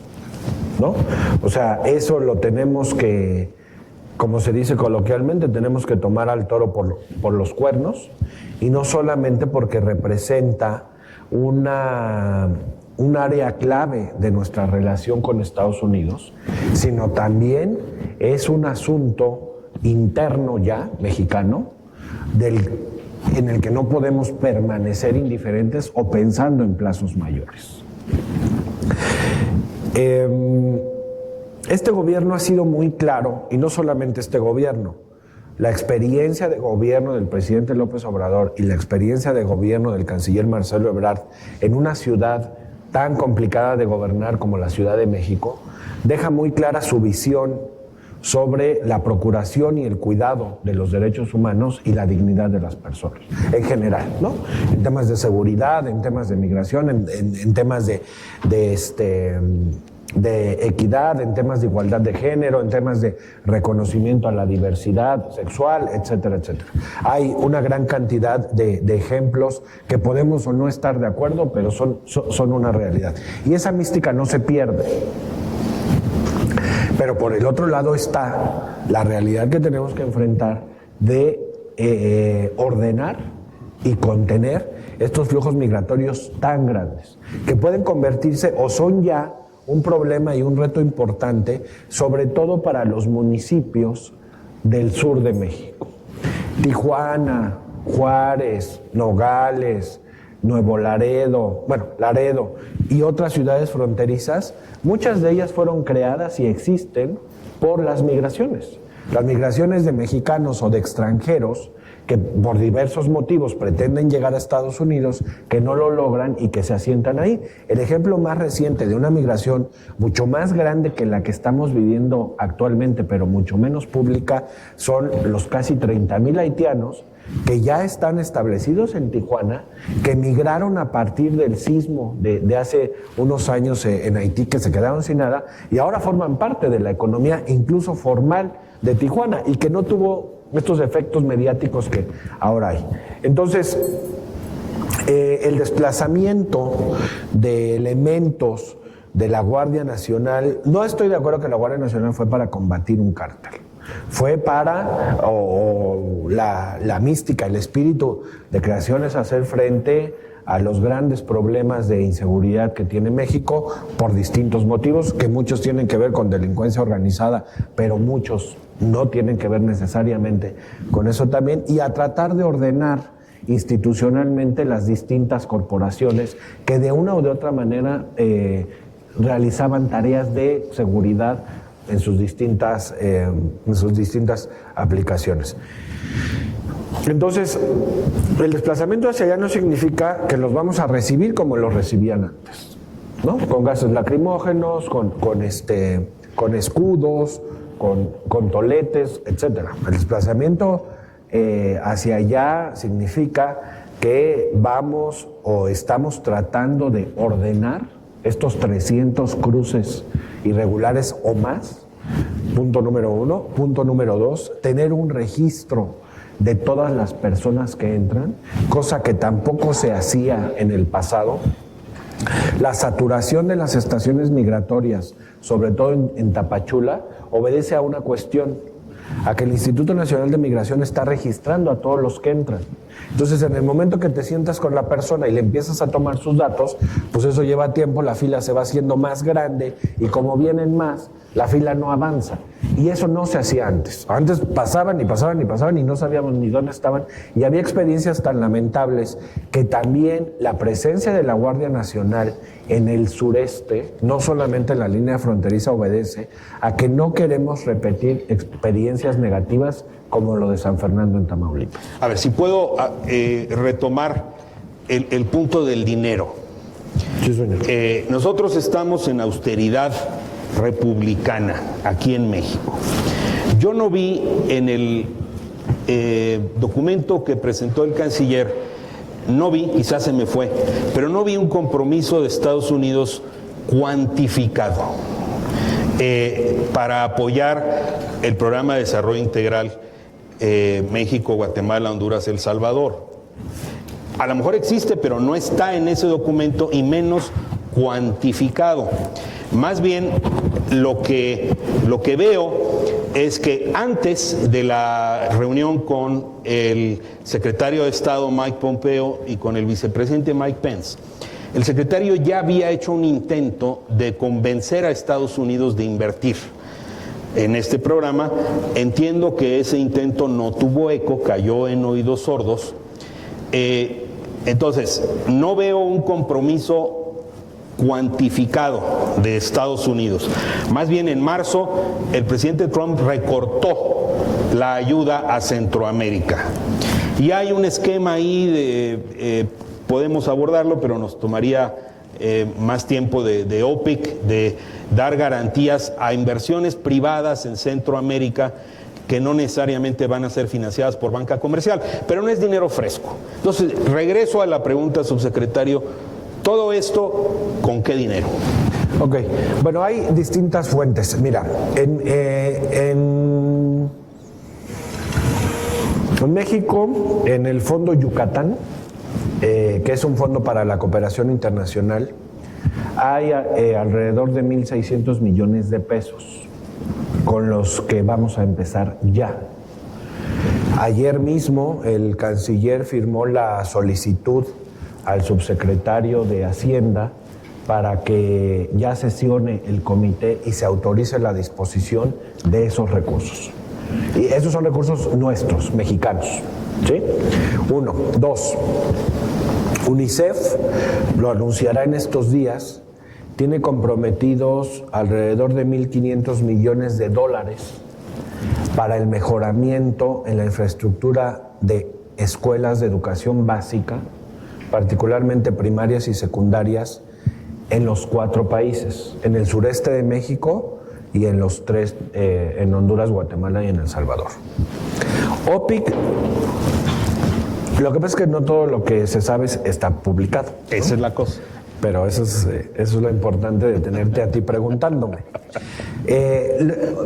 ¿no? O sea, eso lo tenemos que, como se dice coloquialmente, tenemos que tomar al toro por los cuernos, y no solamente porque representa un área clave de nuestra relación con Estados Unidos, sino también es un asunto interno ya, mexicano, en el que no podemos permanecer indiferentes o pensando en plazos mayores. Este gobierno ha sido muy claro, y no solamente este gobierno, la experiencia de gobierno del presidente López Obrador y la experiencia de gobierno del canciller Marcelo Ebrard en una ciudad tan complicada de gobernar como la Ciudad de México, deja muy clara su visión sobre la procuración y el cuidado de los derechos humanos y la dignidad de las personas, en general, ¿no? En temas de seguridad, en temas de migración, en temas de equidad, en temas de igualdad de género, en temas de reconocimiento a la diversidad sexual, etcétera, etcétera. Hay una gran cantidad de ejemplos que podemos o no estar de acuerdo, pero son una realidad. Y esa mística no se pierde. Pero por el otro lado está la realidad que tenemos que enfrentar de ordenar y contener estos flujos migratorios tan grandes, que pueden convertirse o son ya un problema y un reto importante, sobre todo para los municipios del sur de México. Tijuana, Juárez, Nogales, Nuevo Laredo, Laredo y otras ciudades fronterizas, muchas de ellas fueron creadas y existen por las migraciones. Las migraciones de mexicanos o de extranjeros que por diversos motivos pretenden llegar a Estados Unidos, que no lo logran y que se asientan ahí. El ejemplo más reciente de una migración mucho más grande que la que estamos viviendo actualmente, pero mucho menos pública, son los casi 30,000 haitianos que ya están establecidos en Tijuana, que migraron a partir del sismo de hace unos años en Haití, que se quedaron sin nada, y ahora forman parte de la economía incluso formal de Tijuana, y que no tuvo estos efectos mediáticos que ahora hay. Entonces, el desplazamiento de elementos de la Guardia Nacional, no estoy de acuerdo que la Guardia Nacional fue para combatir un cártel. Fue para, la mística, el espíritu de creación es hacer frente a los grandes problemas de inseguridad que tiene México por distintos motivos, que muchos tienen que ver con delincuencia organizada, pero muchos no tienen que ver necesariamente con eso también, y a tratar de ordenar institucionalmente las distintas corporaciones que de una u de otra manera realizaban tareas de seguridad en sus distintas aplicaciones. Entonces, el desplazamiento hacia allá no significa que los vamos a recibir como los recibían antes, ¿no? Con gases lacrimógenos, con escudos, con toletes, etcétera. El desplazamiento hacia allá significa que vamos o estamos tratando de ordenar estos 300 cruces irregulares o más, punto número 1. Punto número 2, tener un registro de todas las personas que entran, cosa que tampoco se hacía en el pasado. La saturación de las estaciones migratorias, sobre todo en Tapachula, obedece a una cuestión, a que el Instituto Nacional de Migración está registrando a todos los que entran. Entonces, en el momento que te sientas con la persona y le empiezas a tomar sus datos, pues eso lleva tiempo, la fila se va haciendo más grande y como vienen más, la fila no avanza. Y eso no se hacía antes. Antes pasaban y pasaban y pasaban y no sabíamos ni dónde estaban. Y había experiencias tan lamentables que también la presencia de la Guardia Nacional en el sureste, no solamente en la línea fronteriza, obedece a que no queremos repetir experiencias negativas como lo de San Fernando en Tamaulipas. A ver, si puedo retomar el punto del dinero. Sí, señor. Nosotros estamos en austeridad republicana aquí en México. Yo no vi en el documento que presentó el canciller, no vi, quizás se me fue, pero no vi un compromiso de Estados Unidos cuantificado para apoyar el programa de desarrollo integral México, Guatemala, Honduras, El Salvador. A lo mejor existe, pero no está en ese documento y menos cuantificado. Más bien, lo que veo es que antes de la reunión con el secretario de Estado Mike Pompeo y con el vicepresidente Mike Pence, el secretario ya había hecho un intento de convencer a Estados Unidos de invertir en este programa. Entiendo que ese intento no tuvo eco, cayó en oídos sordos. Entonces, no veo un compromiso cuantificado de Estados Unidos. Más bien, en marzo, el presidente Trump recortó la ayuda a Centroamérica. Y hay un esquema ahí podemos abordarlo, pero nos tomaría más tiempo de OPIC, de dar garantías a inversiones privadas en Centroamérica que no necesariamente van a ser financiadas por banca comercial, pero no es dinero fresco. Entonces, regreso a la pregunta, subsecretario, ¿todo esto con qué dinero? Ok, bueno, hay distintas fuentes. Mira, en México, en el Fondo Yucatán, que es un fondo para la cooperación internacional, hay alrededor de 1.600 millones de pesos con los que vamos a empezar ya. Ayer mismo el canciller firmó la solicitud al subsecretario de Hacienda para que ya sesione el comité y se autorice la disposición de esos recursos. Y esos son recursos nuestros, mexicanos, ¿sí? 1. 2. UNICEF, lo anunciará en estos días, tiene comprometidos alrededor de 1.500 millones de dólares para el mejoramiento en la infraestructura de escuelas de educación básica, particularmente primarias y secundarias, en los 4 países, en el sureste de México y en los 3, en Honduras, Guatemala y en El Salvador. OPIC, lo que pasa es que no todo lo que se sabe está publicado, ¿no? Esa es la cosa. Pero eso es lo importante de tenerte a ti preguntándome.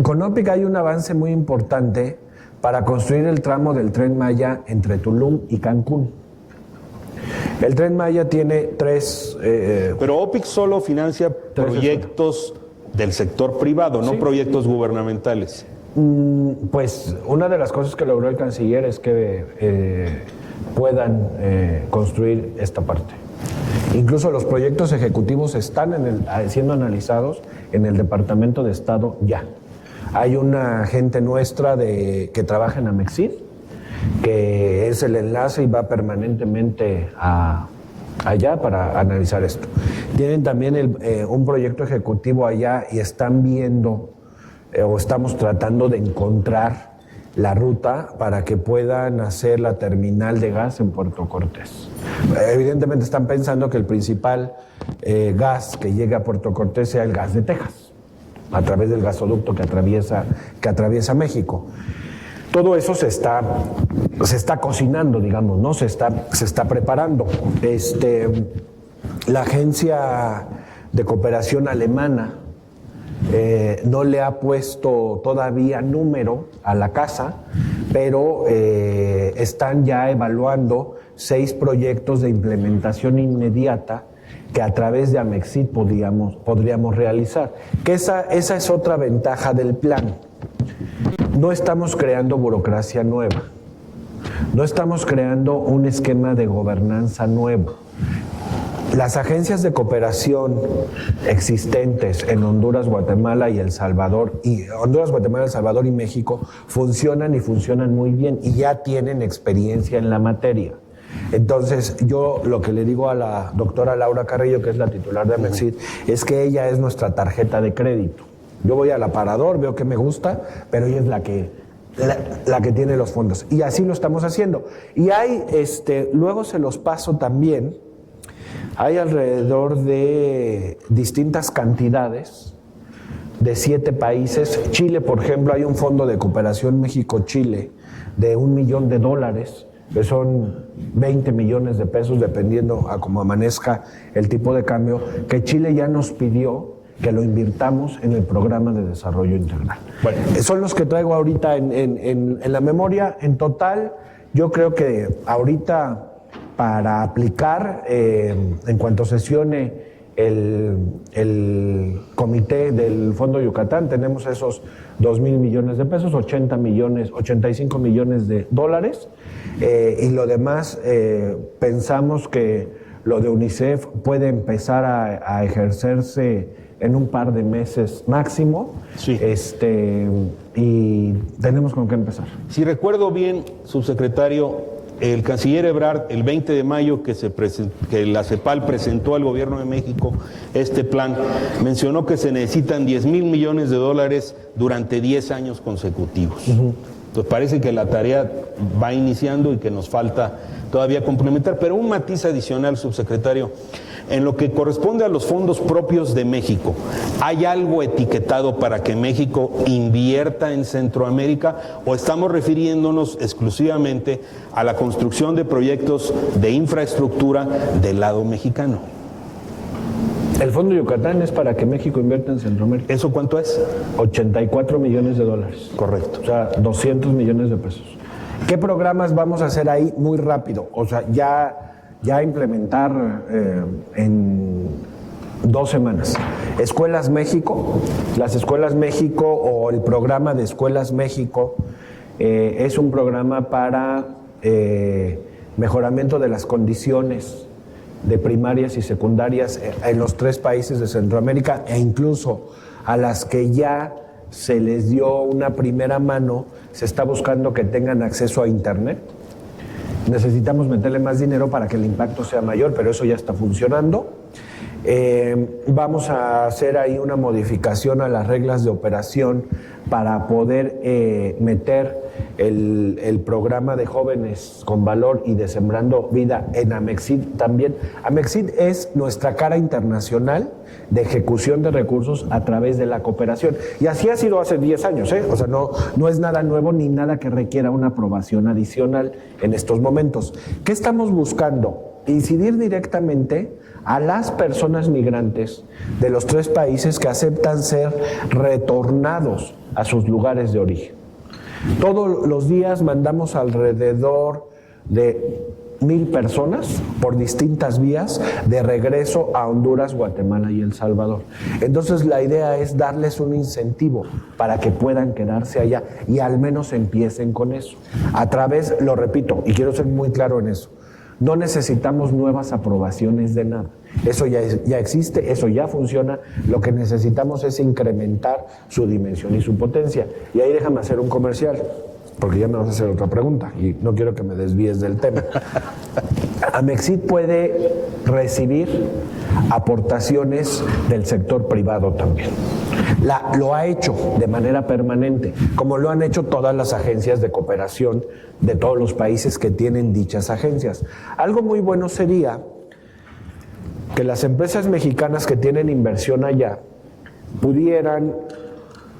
Con OPIC hay un avance muy importante para construir el tramo del Tren Maya entre Tulum y Cancún. El Tren Maya tiene 3... Pero OPIC solo financia proyectos del sector privado, no proyectos gubernamentales. Pues una de las cosas que logró el canciller es que puedan construir esta parte. Incluso los proyectos ejecutivos están siendo analizados en el Departamento de Estado ya. Hay una gente nuestra que trabaja en Amexid, que es el enlace y va permanentemente allá para analizar esto. Tienen también un proyecto ejecutivo allá y están viendo o estamos tratando de encontrar la ruta para que puedan hacer la terminal de gas en Puerto Cortés. Evidentemente están pensando que el principal gas que llegue a Puerto Cortés sea el gas de Texas, a través del gasoducto que atraviesa México. Todo eso se está cocinando, digamos, ¿no? Se está preparando. La agencia de cooperación alemana no le ha puesto todavía número a la casa, pero están ya evaluando 6 proyectos de implementación inmediata que a través de Amexid podríamos realizar. Que esa es otra ventaja del plan. No estamos creando burocracia nueva, no estamos creando un esquema de gobernanza nuevo. Las agencias de cooperación existentes en Honduras, Guatemala y El Salvador, El Salvador y México, funcionan muy bien y ya tienen experiencia en la materia. Entonces, yo lo que le digo a la doctora Laura Carrillo, que es la titular de Amexid, es que ella es nuestra tarjeta de crédito. Yo voy al aparador, veo que me gusta, pero ella es la que tiene los fondos. Y así lo estamos haciendo. Y hay, luego se los paso también, hay alrededor de distintas cantidades de 7 países. Chile, por ejemplo, hay un fondo de cooperación México-Chile de $1 millón, que son 20 millones de pesos, dependiendo a cómo amanezca el tipo de cambio, que Chile ya nos pidió que lo invirtamos en el programa de desarrollo integral. Bueno, son los que traigo ahorita en la memoria. En total, yo creo que ahorita para aplicar, en cuanto sesione el comité del Fondo Yucatán, tenemos esos 2,000 millones de pesos, 85 millones de dólares, y lo demás pensamos que lo de UNICEF puede empezar a ejercerse en un par de meses máximo, sí. Y tenemos con qué empezar. Si recuerdo bien, subsecretario, el canciller Ebrard, el 20 de mayo que la CEPAL presentó al gobierno de México este plan, mencionó que se necesitan 10,000 millones de dólares durante 10 años consecutivos. Entonces parece que la tarea va iniciando y que nos falta todavía complementar. Pero un matiz adicional, subsecretario, en lo que corresponde a los fondos propios de México, ¿hay algo etiquetado para que México invierta en Centroamérica o estamos refiriéndonos exclusivamente a la construcción de proyectos de infraestructura del lado mexicano? El Fondo Yucatán es para que México invierta en Centroamérica. ¿Eso cuánto es? 84 millones de dólares. Correcto. O sea, 200 millones de pesos. ¿Qué programas vamos a hacer ahí? Muy rápido. O sea, ya implementar en 2 semanas. Escuelas México, las Escuelas México o el programa de Escuelas México es un programa para mejoramiento de las condiciones de primarias y secundarias en los 3 países de Centroamérica, e incluso a las que ya se les dio una primera mano, se está buscando que tengan acceso a Internet. Necesitamos meterle más dinero para que el impacto sea mayor, pero eso ya está funcionando. Vamos a hacer ahí una modificación a las reglas de operación para poder meter el programa de jóvenes con valor y de Sembrando Vida en Amexid también. Amexid es nuestra cara internacional de ejecución de recursos a través de la cooperación. Y así ha sido hace 10 años, O sea, no es nada nuevo ni nada que requiera una aprobación adicional en estos momentos. ¿Qué estamos buscando? Incidir directamente a las personas migrantes de los 3 países que aceptan ser retornados a sus lugares de origen. Todos los días mandamos alrededor de 1,000 personas por distintas vías de regreso a Honduras, Guatemala y El Salvador. Entonces la idea es darles un incentivo para que puedan quedarse allá y al menos empiecen con eso. A través, lo repito, y quiero ser muy claro en eso, no necesitamos nuevas aprobaciones de nada. Eso ya existe, eso ya funciona. Lo que necesitamos es incrementar su dimensión y su potencia. Y ahí déjame hacer un comercial, porque ya me vas a hacer otra pregunta y no quiero que me desvíes del tema. Amexid puede recibir aportaciones del sector privado también. Lo ha hecho de manera permanente, como lo han hecho todas las agencias de cooperación de todos los países que tienen dichas agencias. Algo muy bueno sería que las empresas mexicanas que tienen inversión allá pudieran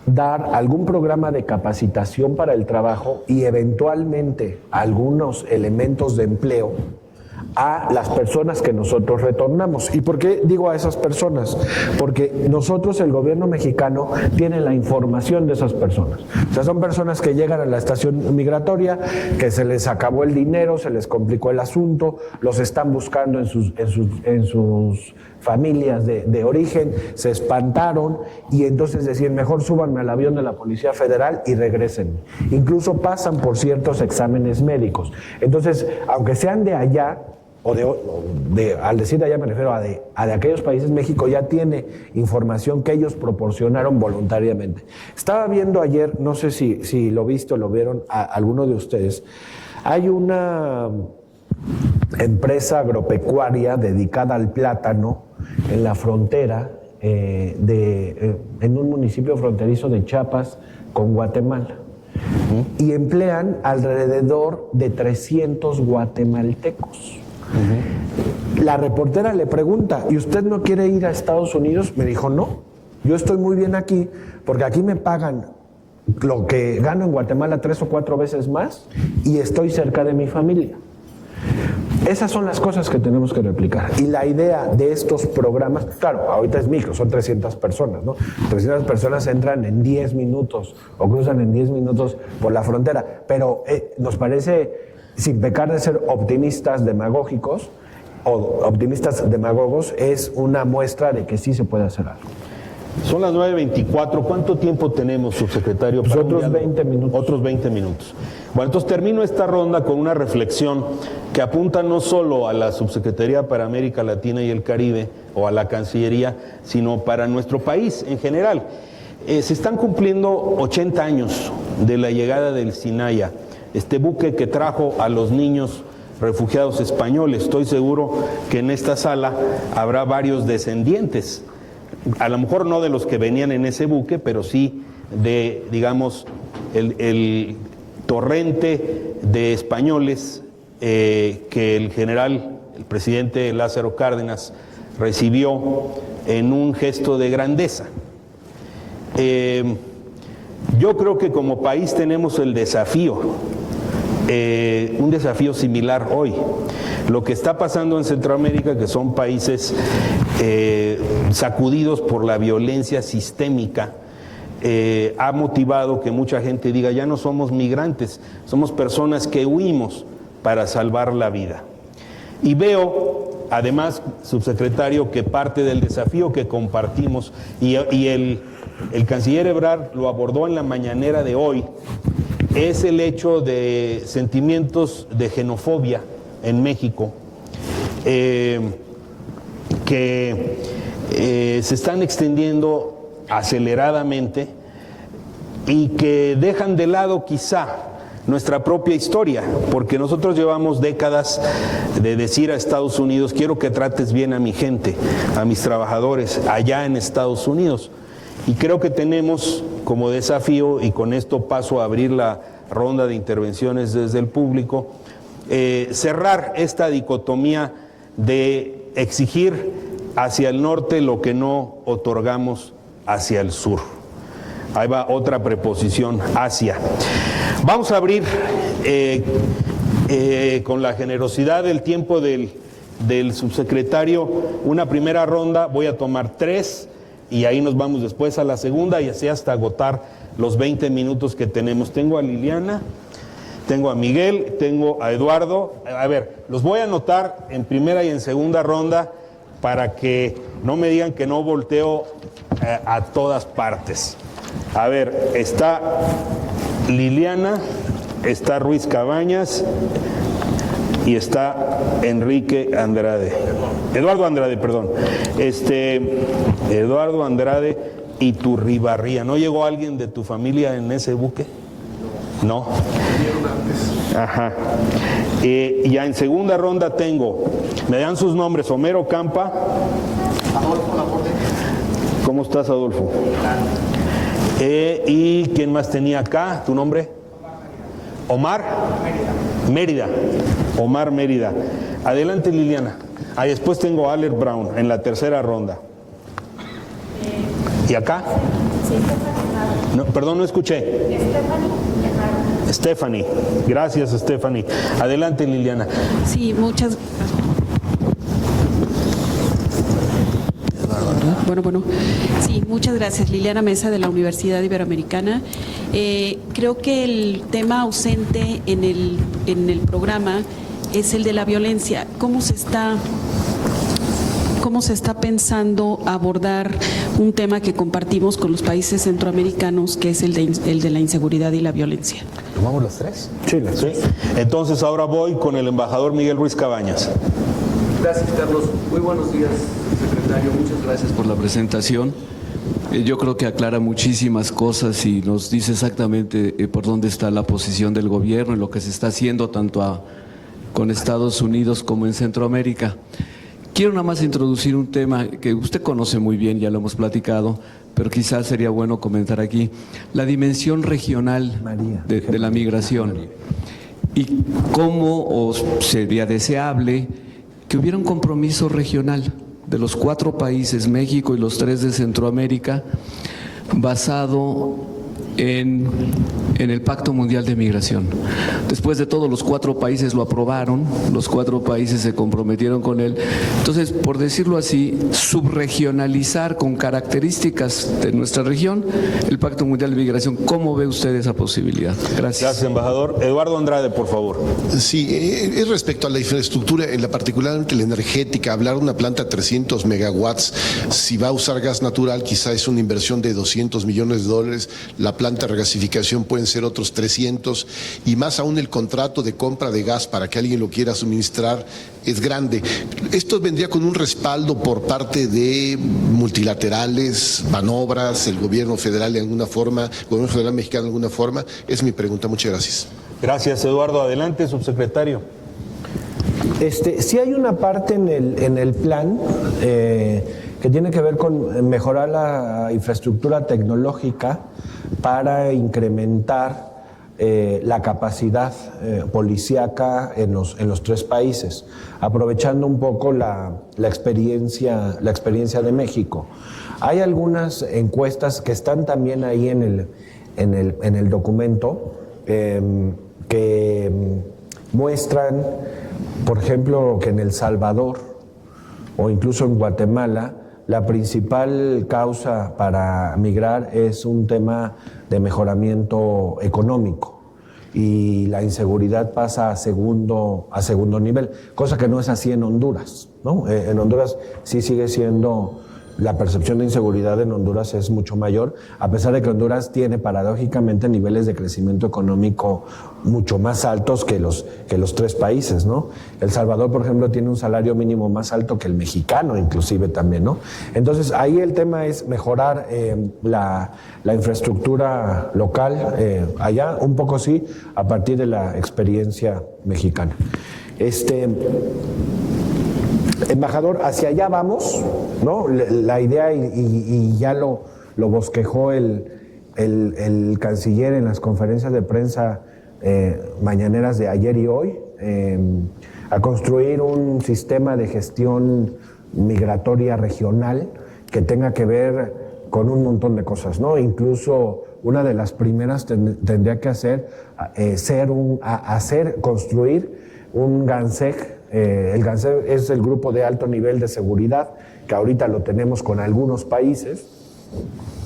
dar algún programa de capacitación para el trabajo y eventualmente algunos elementos de empleo a las personas que nosotros retornamos. ¿Y por qué digo a esas personas? Porque nosotros, el gobierno mexicano, tiene la información de esas personas. O sea, son personas que llegan a la estación migratoria, que se les acabó el dinero, se les complicó el asunto, los están buscando en sus familias de origen, se espantaron y entonces decían, mejor súbanme al avión de la Policía Federal y regresen. Incluso pasan por ciertos exámenes médicos. Entonces, aunque sean de allá, al decir de allá me refiero a de aquellos países, México ya tiene información que ellos proporcionaron voluntariamente. Estaba viendo ayer, no sé si lo viste o lo vieron alguno de ustedes, hay una empresa agropecuaria dedicada al plátano en la frontera, en un municipio fronterizo de Chiapas con Guatemala. Y emplean alrededor de 300 guatemaltecos. La reportera le pregunta, ¿y usted no quiere ir a Estados Unidos? Me dijo, no, yo estoy muy bien aquí, porque aquí me pagan lo que gano en Guatemala 3 o 4 veces más y estoy cerca de mi familia. Esas son las cosas que tenemos que replicar. Y la idea de estos programas, claro, ahorita es micro, son 300 personas, ¿no? 300 personas entran en 10 minutos o cruzan en 10 minutos por la frontera, pero nos parece, sin pecar de ser optimistas demagógicos o optimistas demagogos, es una muestra de que sí se puede hacer algo. Son las 9:24. ¿Cuánto tiempo tenemos, subsecretario? Pues otros 20 minutos. Otros 20 minutos. Bueno, entonces termino esta ronda con una reflexión que apunta no solo a la Subsecretaría para América Latina y el Caribe o a la Cancillería, sino para nuestro país en general. Se están cumpliendo 80 años de la llegada del Sinaya, este buque que trajo a los niños refugiados españoles. Estoy seguro que en esta sala habrá varios descendientes, a lo mejor no de los que venían en ese buque, pero sí de, digamos, el torrente de españoles que el general, el presidente Lázaro Cárdenas, recibió en un gesto de grandeza. Yo creo que como país tenemos el desafío, un desafío similar hoy. Lo que está pasando en Centroamérica, que son países sacudidos por la violencia sistémica, ha motivado que mucha gente diga, ya no somos migrantes, somos personas que huimos para salvar la vida. Y veo, además, subsecretario, que parte del desafío que compartimos, y el canciller Ebrard lo abordó en la mañanera de hoy, es el hecho de sentimientos de xenofobia en México, que se están extendiendo aceleradamente y que dejan de lado quizá nuestra propia historia, porque nosotros llevamos décadas de decir a Estados Unidos, quiero que trates bien a mi gente, a mis trabajadores allá en Estados Unidos. Y creo que tenemos como desafío, y con esto paso a abrir la ronda de intervenciones desde el público, cerrar esta dicotomía de exigir hacia el norte lo que no otorgamos hacia el sur. Ahí va otra preposición, hacia. Vamos a abrir con la generosidad del tiempo del subsecretario una primera ronda. Voy a tomar 3 y ahí nos vamos después a la segunda y así hasta agotar los 20 minutos que tenemos. Tengo a Liliana, tengo a Miguel, tengo a Eduardo. A ver, los voy a anotar en primera y en segunda ronda para que no me digan que no volteo a todas partes. A ver, está Liliana, está Ruiz Cabañas y está Enrique Andrade. Eduardo Andrade, perdón. Eduardo Andrade y Turribarría. ¿No llegó alguien de tu familia en ese buque? No. Ajá. Ya en segunda ronda tengo, me dan sus nombres, Homero Campa. Adolfo Laporte. ¿Cómo estás, Adolfo? ¿Y quién más tenía acá? ¿Tu nombre? Omar Mérida. Omar Mérida. Adelante, Liliana. Ahí después tengo a Alert Brown en la tercera ronda. ¿Y acá? No, perdón, no escuché. Stephanie. Gracias, Stephanie. Adelante, Liliana. Sí, muchas. Bueno. Sí, muchas gracias. Liliana Mesa, de la Universidad Iberoamericana. Creo que el tema ausente en el programa es el de la violencia. ¿Cómo se está pensando abordar un tema que compartimos con los países centroamericanos, que es el de la inseguridad y la violencia? ¿Tomamos los 3? Sí. Entonces ahora voy con el embajador Miguel Ruiz Cabañas. Gracias, Carlos. Muy buenos días, secretario. Muchas gracias por la presentación. Yo creo que aclara muchísimas cosas y nos dice exactamente por dónde está la posición del gobierno y lo que se está haciendo tanto con Estados Unidos como en Centroamérica. Quiero nada más introducir un tema que usted conoce muy bien, ya lo hemos platicado, pero quizás sería bueno comentar aquí, la dimensión regional de la migración y cómo sería deseable que hubiera un compromiso regional de los 4 países, México y los 3 de Centroamérica, basado en el Pacto Mundial de Migración. Después de todo, los 4 países lo aprobaron, los 4 países se comprometieron con él. Entonces, por decirlo así, subregionalizar con características de nuestra región el Pacto Mundial de Migración. ¿Cómo ve usted esa posibilidad? Gracias. Gracias, embajador. Eduardo Andrade, por favor. Sí, es respecto a la infraestructura, en la particularmente la energética, hablar de una planta de 300 megawatts, si va a usar gas natural, quizá es una inversión de $200 millones, la planta de regasificación pueden ser otros 300, y más aún el contrato de compra de gas para que alguien lo quiera suministrar es grande. Esto vendría con un respaldo por parte de multilaterales, Banobras, el gobierno federal de alguna forma, el gobierno federal mexicano de alguna forma. Es mi pregunta. Muchas gracias. Gracias, Eduardo. Adelante, subsecretario. Sí hay una parte en el plan que tiene que ver con mejorar la infraestructura tecnológica para incrementar la capacidad policíaca en los 3 países, aprovechando un poco la experiencia de México. Hay algunas encuestas que están también ahí en el documento que muestran, por ejemplo, que en El Salvador o incluso en Guatemala la principal causa para migrar es un tema de mejoramiento económico y la inseguridad pasa a segundo nivel, cosa que no es así en Honduras, ¿no? En Honduras sí sigue siendo, la percepción de inseguridad en Honduras es mucho mayor, a pesar de que Honduras tiene paradójicamente niveles de crecimiento económico mucho más altos que los 3 países, ¿no? El Salvador, por ejemplo, tiene un salario mínimo más alto que el mexicano, inclusive también, ¿no? Entonces, ahí el tema es mejorar la infraestructura local allá, un poco sí, a partir de la experiencia mexicana. Embajador, hacia allá vamos, ¿no? La idea, y ya lo bosquejó el canciller en las conferencias de prensa mañaneras de ayer y hoy, a construir un sistema de gestión migratoria regional que tenga que ver con un montón de cosas, ¿no? Incluso una de las primeras tendría que construir un GANSEC. El GANSEC es el grupo de alto nivel de seguridad, que ahorita lo tenemos con algunos países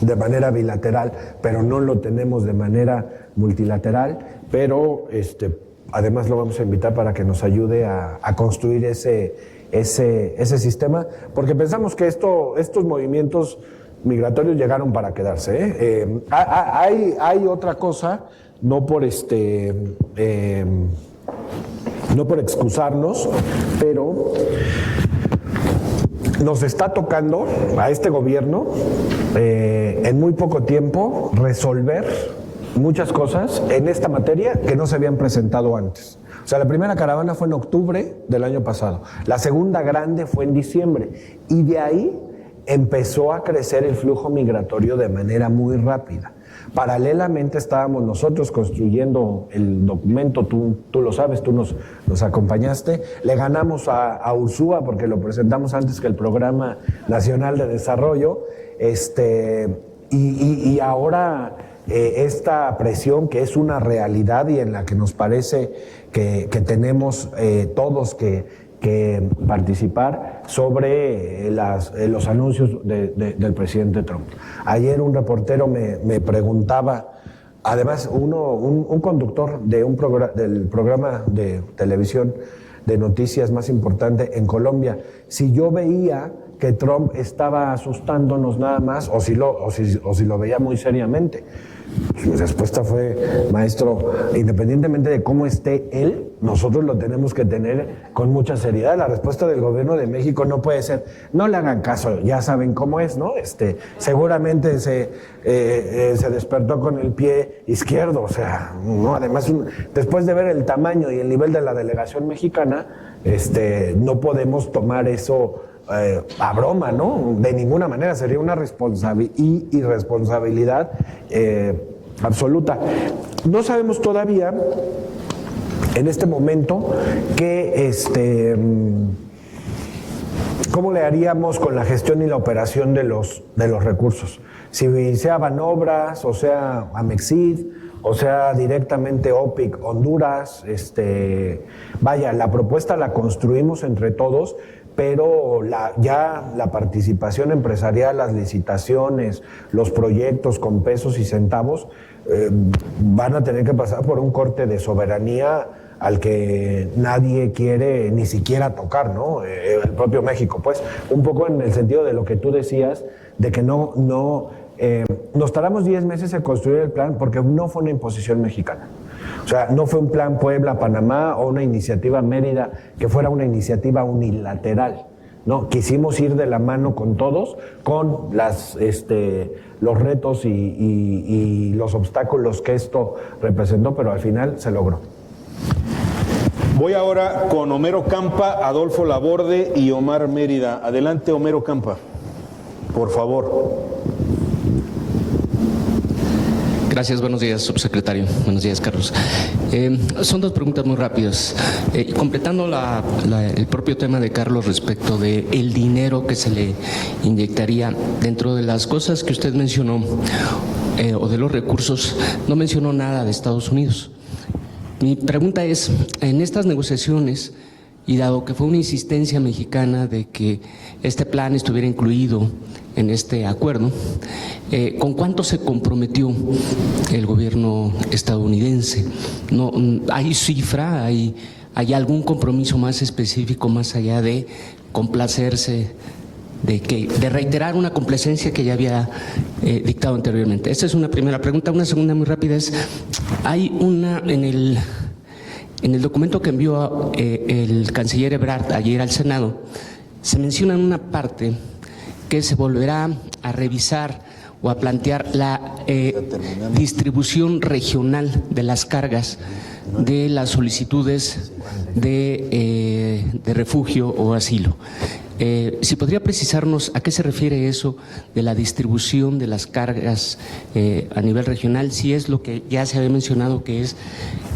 de manera bilateral, pero no lo tenemos de manera multilateral, pero además lo vamos a invitar para que nos ayude a construir ese sistema, porque pensamos que estos movimientos migratorios llegaron para quedarse, ¿eh? Hay otra cosa, no por excusarnos, pero nos está tocando a este gobierno en muy poco tiempo resolver muchas cosas en esta materia que no se habían presentado antes. O sea, la primera caravana fue en octubre del año pasado, la segunda grande fue en diciembre, y de ahí empezó a crecer el flujo migratorio de manera muy rápida. Paralelamente estábamos nosotros construyendo el documento, tú lo sabes, tú nos acompañaste, le ganamos a Ursúa porque lo presentamos antes que el Programa Nacional de Desarrollo, y ahora esta presión que es una realidad y en la que nos parece que tenemos todos que participar sobre los anuncios del presidente Trump. Ayer un reportero me preguntaba, además un conductor del programa de televisión de noticias más importante en Colombia, si yo veía que Trump estaba asustándonos nada más o si lo veía muy seriamente. Mi respuesta fue, maestro, independientemente de cómo esté él, nosotros lo tenemos que tener con mucha seriedad. La respuesta del gobierno de México no puede ser, no le hagan caso, ya saben cómo es, ¿no? Seguramente se despertó con el pie izquierdo, o sea, no. Además, después de ver el tamaño y el nivel de la delegación mexicana, no podemos tomar eso a broma, ¿no? De ninguna manera, sería una irresponsabilidad absoluta. No sabemos todavía en este momento qué ¿cómo le haríamos con la gestión y la operación de los recursos? Si sea Banobras, o sea Amexid, o sea directamente OPIC Honduras, vaya, la propuesta la construimos entre todos, pero ya la participación empresarial, las licitaciones, los proyectos con pesos y centavos van a tener que pasar por un corte de soberanía al que nadie quiere ni siquiera tocar, ¿no? El propio México, pues, un poco en el sentido de lo que tú decías, de que nos tardamos 10 meses en construir el plan porque no fue una imposición mexicana. O sea, no fue un plan Puebla-Panamá o una iniciativa Mérida que fuera una iniciativa unilateral. No, quisimos ir de la mano con todos, con los retos y los obstáculos que esto representó, pero al final se logró. Voy ahora con Homero Campa, Adolfo Laborde y Omar Mérida. Adelante, Homero Campa, por favor. Gracias, buenos días, subsecretario. Buenos días, Carlos. Son dos preguntas muy rápidas. Completando el propio tema de Carlos respecto del dinero que se le inyectaría, dentro de las cosas que usted mencionó, o de los recursos, no mencionó nada de Estados Unidos. Mi pregunta es, en estas negociaciones, y dado que fue una insistencia mexicana de que este plan estuviera incluido en este acuerdo, ¿con cuánto se comprometió el gobierno estadounidense? ¿No, hay cifra, hay algún compromiso más específico más allá de complacerse, de reiterar una complacencia que ya había dictado anteriormente? Esta es una primera pregunta. Una segunda muy rápida es, hay una en el documento que envió el canciller Ebrard ayer al Senado, se menciona en una parte que se volverá a revisar o a plantear la distribución regional de las cargas de las solicitudes de refugio o asilo. Si podría precisarnos a qué se refiere eso de la distribución de las cargas a nivel regional, si es lo que ya se había mencionado, que es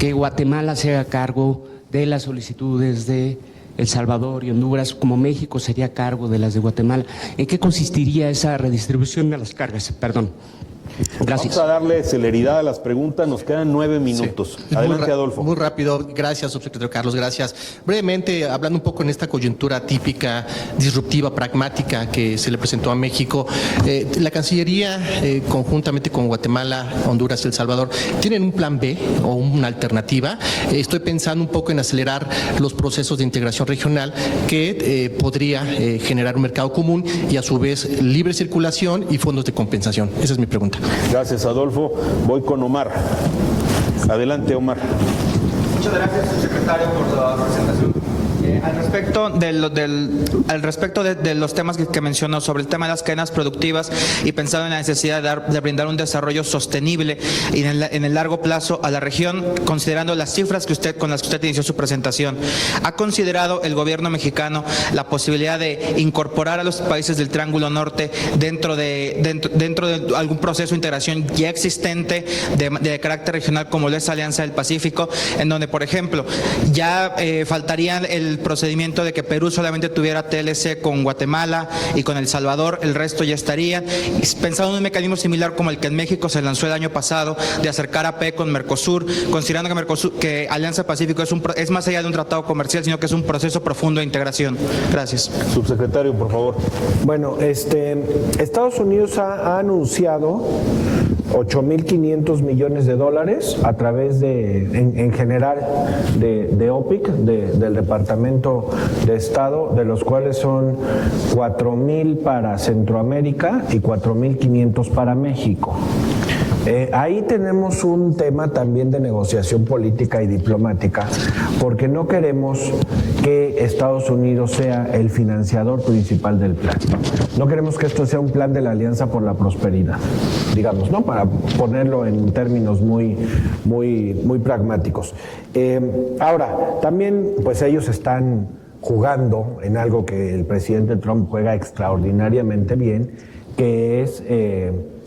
que Guatemala se haga cargo de las solicitudes de El Salvador y Honduras, como México sería a cargo de las de Guatemala. ¿En qué consistiría esa redistribución de las cargas? Perdón. Gracias. Vamos a darle celeridad a las preguntas, nos quedan 9 minutos. Sí. Adelante, Adolfo. Muy rápido, gracias, subsecretario Carlos, gracias. Brevemente, hablando un poco en esta coyuntura típica, disruptiva, pragmática que se le presentó a México, la Cancillería, conjuntamente con Guatemala, Honduras y El Salvador, ¿tienen un plan B o una alternativa? Estoy pensando un poco en acelerar los procesos de integración regional que podría generar un mercado común y a su vez libre circulación y fondos de compensación. Esa es mi pregunta. Gracias, Adolfo. Voy con Omar. Adelante, Omar. Muchas gracias, subsecretario, por la presentación. Al respecto de los temas que mencionó sobre el tema de las cadenas productivas y pensando en la necesidad de brindar un desarrollo sostenible y en el largo plazo a la región, considerando las cifras con las que usted inició su presentación, ¿ha considerado el gobierno mexicano la posibilidad de incorporar a los países del Triángulo Norte dentro de algún proceso de integración ya existente de carácter regional como lo es Alianza del Pacífico, en donde, por ejemplo, ya faltaría el procedimiento de que Perú solamente tuviera TLC con Guatemala y con El Salvador, el resto ya estaría, pensando en un mecanismo similar como el que en México se lanzó el año pasado, de acercar a PE con Mercosur, considerando que Alianza Pacífico es más allá de un tratado comercial, sino que es un proceso profundo de integración? Gracias. Subsecretario, por favor. Bueno, Estados Unidos ha anunciado 8.500 millones de dólares a través en general de OPIC, del Departamento de Estado, de los cuales son 4.000 para Centroamérica y 4.500 para México. Ahí tenemos un tema también de negociación política y diplomática, porque no queremos que Estados Unidos sea el financiador principal del plan. No queremos que esto sea un plan de la Alianza por la Prosperidad, digamos, ¿no? Para ponerlo en términos muy pragmáticos. Ahora, también, pues ellos están jugando en algo que el presidente Trump juega extraordinariamente bien, que es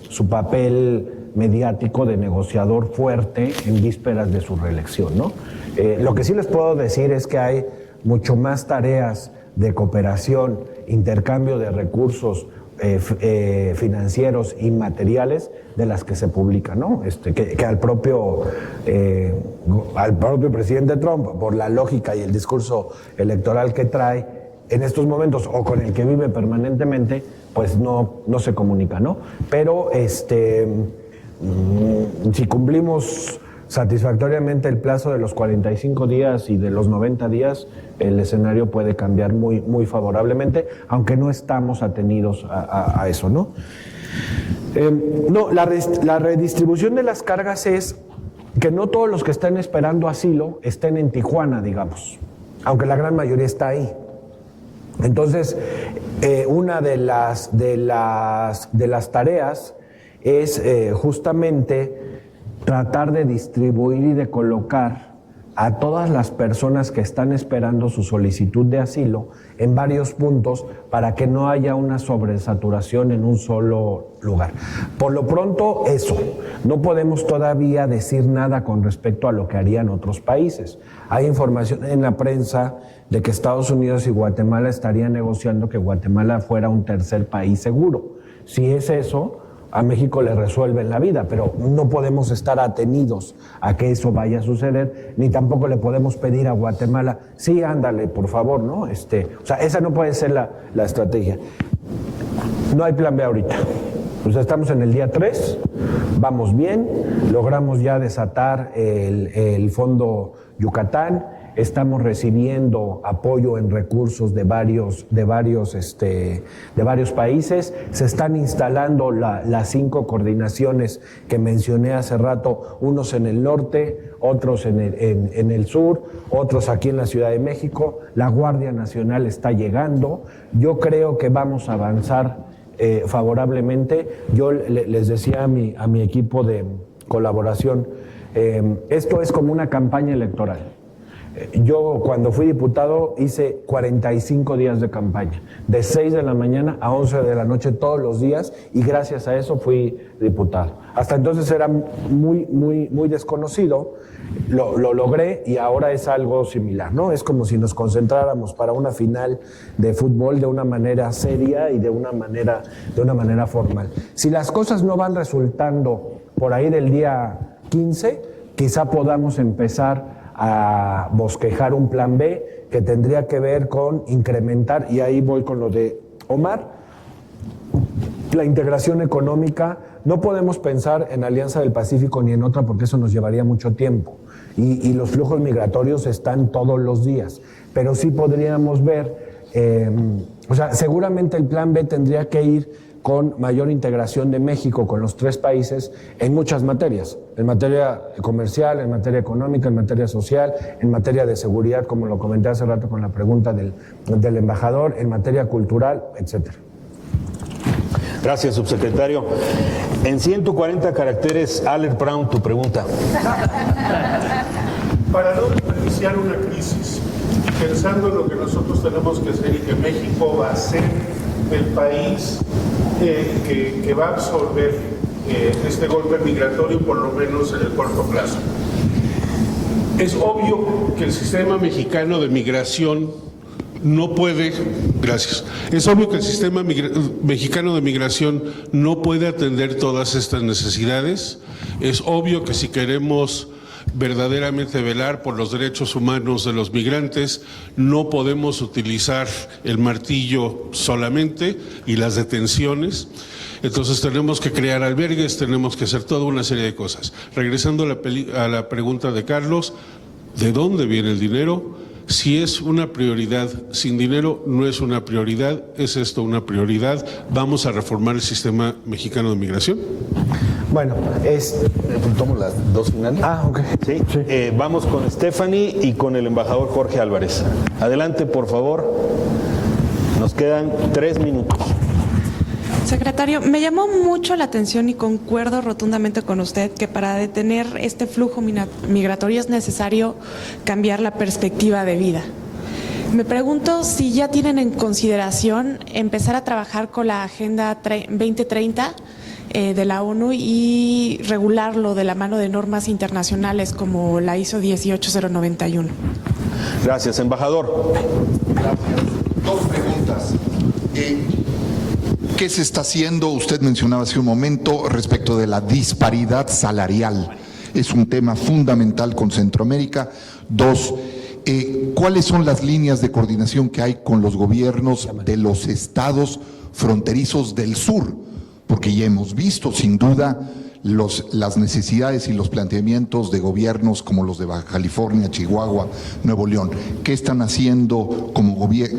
su papel mediático de negociador fuerte en vísperas de su reelección, ¿no? Lo que sí les puedo decir es que hay mucho más tareas de cooperación, intercambio de recursos financieros y materiales de las que se publican, ¿no? Que al propio presidente Trump, por la lógica y el discurso electoral que trae en estos momentos, o con el que vive permanentemente, pues no se comunica, ¿no? Pero si cumplimos satisfactoriamente el plazo de los 45 días y de los 90 días, el escenario puede cambiar muy, muy favorablemente, aunque no estamos atenidos a eso, ¿no? La redistribución de las cargas es que no todos los que están esperando asilo estén en Tijuana, digamos, aunque la gran mayoría está ahí. Entonces, una de las tareas es justamente tratar de distribuir y de colocar a todas las personas que están esperando su solicitud de asilo en varios puntos para que no haya una sobresaturación en un solo lugar. Por lo pronto, eso. No podemos todavía decir nada con respecto a lo que harían otros países. Hay información en la prensa de que Estados Unidos y Guatemala estarían negociando que Guatemala fuera un tercer país seguro. Si es eso, a México le resuelven la vida, pero no podemos estar atenidos a que eso vaya a suceder, ni tampoco le podemos pedir a Guatemala, sí, ándale, por favor, ¿no? O sea, esa no puede ser la estrategia. No hay plan B ahorita. O sea, estamos en el día 3, vamos bien, logramos ya desatar el Fondo Yucatán, estamos recibiendo apoyo en recursos de varios países, se están instalando las 5 coordinaciones que mencioné hace rato, unos en el norte, otros en el sur, otros aquí en la Ciudad de México, la Guardia Nacional está llegando, yo creo que vamos a avanzar favorablemente. Yo les decía a mi equipo de colaboración, esto es como una campaña electoral. Yo cuando fui diputado hice 45 días de campaña, de 6 de la mañana a 11 de la noche todos los días, y gracias a eso fui diputado. Hasta entonces era muy desconocido, lo logré y ahora es algo similar, ¿no? Es como si nos concentráramos para una final de fútbol de una manera seria y de una manera formal. Si las cosas no van resultando por ahí del día 15, quizá podamos empezar a bosquejar un plan B que tendría que ver con incrementar, y ahí voy con lo de Omar, la integración económica. No podemos pensar en Alianza del Pacífico ni en otra porque eso nos llevaría mucho tiempo y los flujos migratorios están todos los días, pero sí podríamos ver, o sea, seguramente el plan B tendría que ir con mayor integración de México con los 3 países en muchas materias, en materia comercial, en materia económica, en materia social, en materia de seguridad, como lo comenté hace rato con la pregunta del embajador, en materia cultural, etcétera. Gracias, subsecretario. En 140 caracteres, Albert Brown, tu pregunta. Para no desperdiciar una crisis, pensando en lo que nosotros tenemos que hacer y que México va a ser el país que va a absorber este golpe migratorio, por lo menos en el corto plazo. Es obvio que el sistema mexicano de migración no puede, gracias, es obvio que el sistema mexicano de migración no puede atender todas estas necesidades. Es obvio que si queremos verdaderamente velar por los derechos humanos de los migrantes, no podemos utilizar el martillo solamente y las detenciones. Entonces tenemos que crear albergues, tenemos que hacer toda una serie de cosas. Regresando a la pregunta de Carlos, ¿de dónde viene el dinero? Si es una prioridad, sin dinero no es una prioridad, ¿es esto una prioridad? ¿Vamos a reformar el sistema mexicano de migración? Bueno, tomo las 2 finales. Ok. Sí. Vamos con Stephanie y con el embajador Jorge Álvarez. Adelante, por favor. Nos quedan 3 minutos. Secretario, me llamó mucho la atención y concuerdo rotundamente con usted que para detener este flujo migratorio es necesario cambiar la perspectiva de vida. Me pregunto si ya tienen en consideración empezar a trabajar con la Agenda 2030 de la ONU y regularlo de la mano de normas internacionales como la ISO 18091. Gracias, embajador. Gracias. Dos preguntas. ¿Qué se está haciendo? Usted mencionaba hace un momento respecto de la disparidad salarial. Es un tema fundamental con Centroamérica. Dos, ¿cuáles son las líneas de coordinación que hay con los gobiernos de los estados fronterizos del sur? Porque ya hemos visto, sin duda, las necesidades y los planteamientos de gobiernos como los de Baja California, Chihuahua, Nuevo León. ¿Qué están haciendo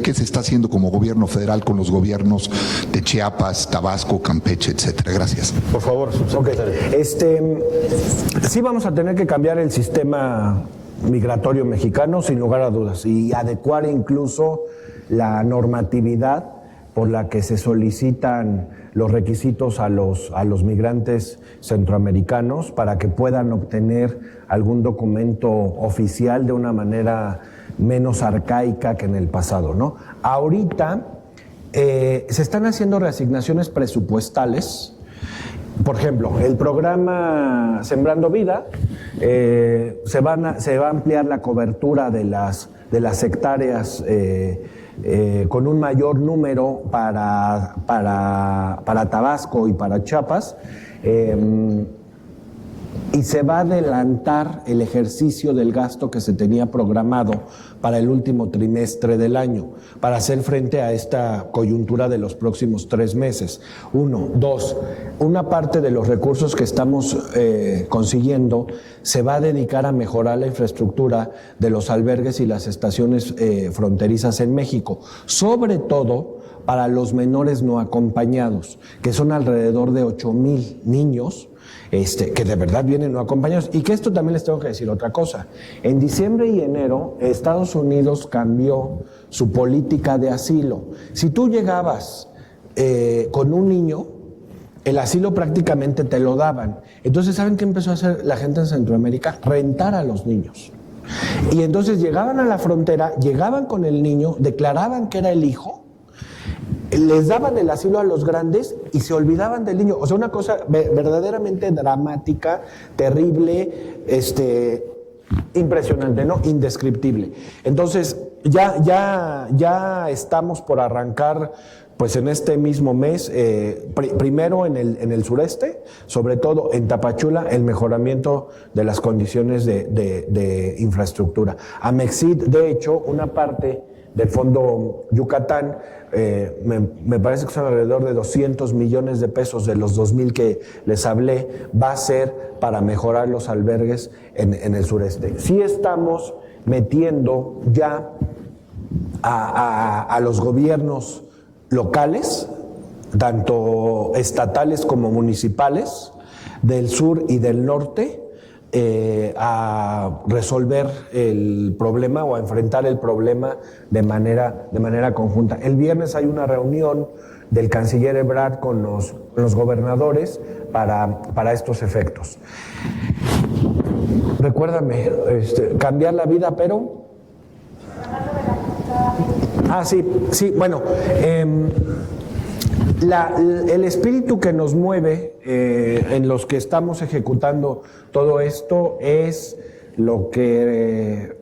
qué se está haciendo como gobierno federal con los gobiernos de Chiapas, Tabasco, Campeche, etcétera? Gracias. Por favor, subsecretario. Sí vamos a tener que cambiar el sistema migratorio mexicano, sin lugar a dudas, y adecuar incluso la normatividad por la que se solicitan los requisitos a los migrantes centroamericanos para que puedan obtener algún documento oficial de una manera menos arcaica que en el pasado, ¿no? Ahorita se están haciendo reasignaciones presupuestales. Por ejemplo, el programa Sembrando Vida, se va a ampliar la cobertura de las hectáreas con un mayor número para Tabasco y para Chiapas, y se va a adelantar el ejercicio del gasto que se tenía programado para el último trimestre del año, para hacer frente a esta coyuntura de los próximos 3 meses. 1. 2. Una parte de los recursos que estamos consiguiendo se va a dedicar a mejorar la infraestructura de los albergues y las estaciones fronterizas en México, sobre todo para los menores no acompañados, que son alrededor de 8,000 niños, que de verdad vienen no acompañados. Y que esto también les tengo que decir otra cosa. En diciembre y enero, Estados Unidos cambió su política de asilo. Si tú llegabas con un niño, el asilo prácticamente te lo daban. Entonces, ¿saben qué empezó a hacer la gente en Centroamérica? Rentar a los niños. Y entonces llegaban a la frontera, llegaban con el niño, declaraban que era el hijo, les daban el asilo a los grandes y se olvidaban del niño. O sea, una cosa verdaderamente dramática, terrible, impresionante, ¿no? Indescriptible. Entonces, ya estamos por arrancar, pues en este mismo mes, primero en el sureste, sobre todo en Tapachula, el mejoramiento de las condiciones de infraestructura. Amexit, de hecho, una parte del Fondo Yucatán, me parece que son alrededor de 200 millones de pesos de los 2,000 que les hablé, va a ser para mejorar los albergues en el sureste. Sí estamos metiendo ya a los gobiernos locales, tanto estatales como municipales, del sur y del norte, a resolver el problema o a enfrentar el problema de manera conjunta. El viernes hay una reunión del canciller Ebrard con los gobernadores para estos efectos. Recuérdame, cambiar la vida, pero... Sí, bueno, el espíritu que nos mueve en los que estamos ejecutando todo esto es lo que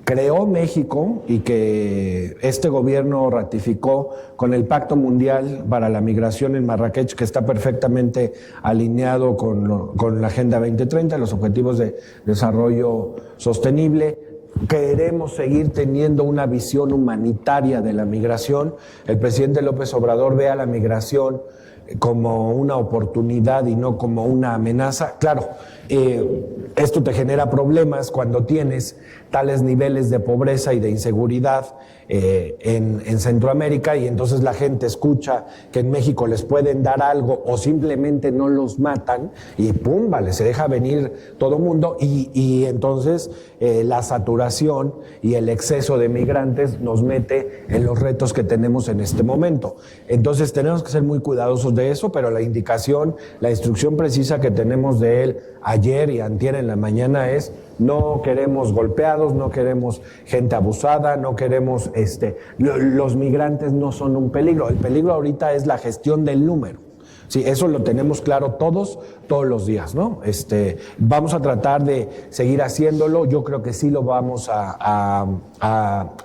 creó México y que este gobierno ratificó con el Pacto Mundial para la Migración en Marrakech, que está perfectamente alineado con la Agenda 2030, los Objetivos de Desarrollo Sostenible. Queremos seguir teniendo una visión humanitaria de la migración. El presidente López Obrador ve a la migración como una oportunidad y no como una amenaza. Claro, esto te genera problemas cuando tienes tales niveles de pobreza y de inseguridad en Centroamérica, y entonces la gente escucha que en México les pueden dar algo o simplemente no los matan y pum, vale, se deja venir todo mundo y entonces la saturación y el exceso de migrantes nos mete en los retos que tenemos en este momento. Entonces tenemos que ser muy cuidadosos de eso, pero la indicación, la instrucción precisa que tenemos de él ayer y antier en la mañana es: no queremos golpeados, no queremos gente abusada, no queremos, los migrantes no son un peligro. El peligro ahorita es la gestión del número. O Sí, eso lo tenemos claro todos los días, ¿no? Vamos a tratar de seguir haciéndolo. Yo creo que sí lo vamos a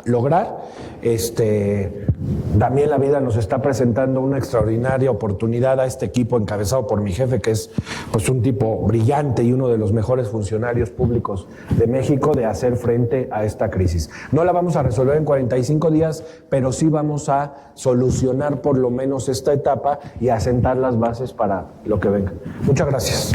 lograr. También la vida nos está presentando una extraordinaria oportunidad a este equipo encabezado por mi jefe, que es pues un tipo brillante y uno de los mejores funcionarios públicos de México, de hacer frente a esta crisis. No la vamos a resolver en 45 días, pero sí vamos a solucionar por lo menos esta etapa y a sentar las bases para lo que venga. Muchas gracias.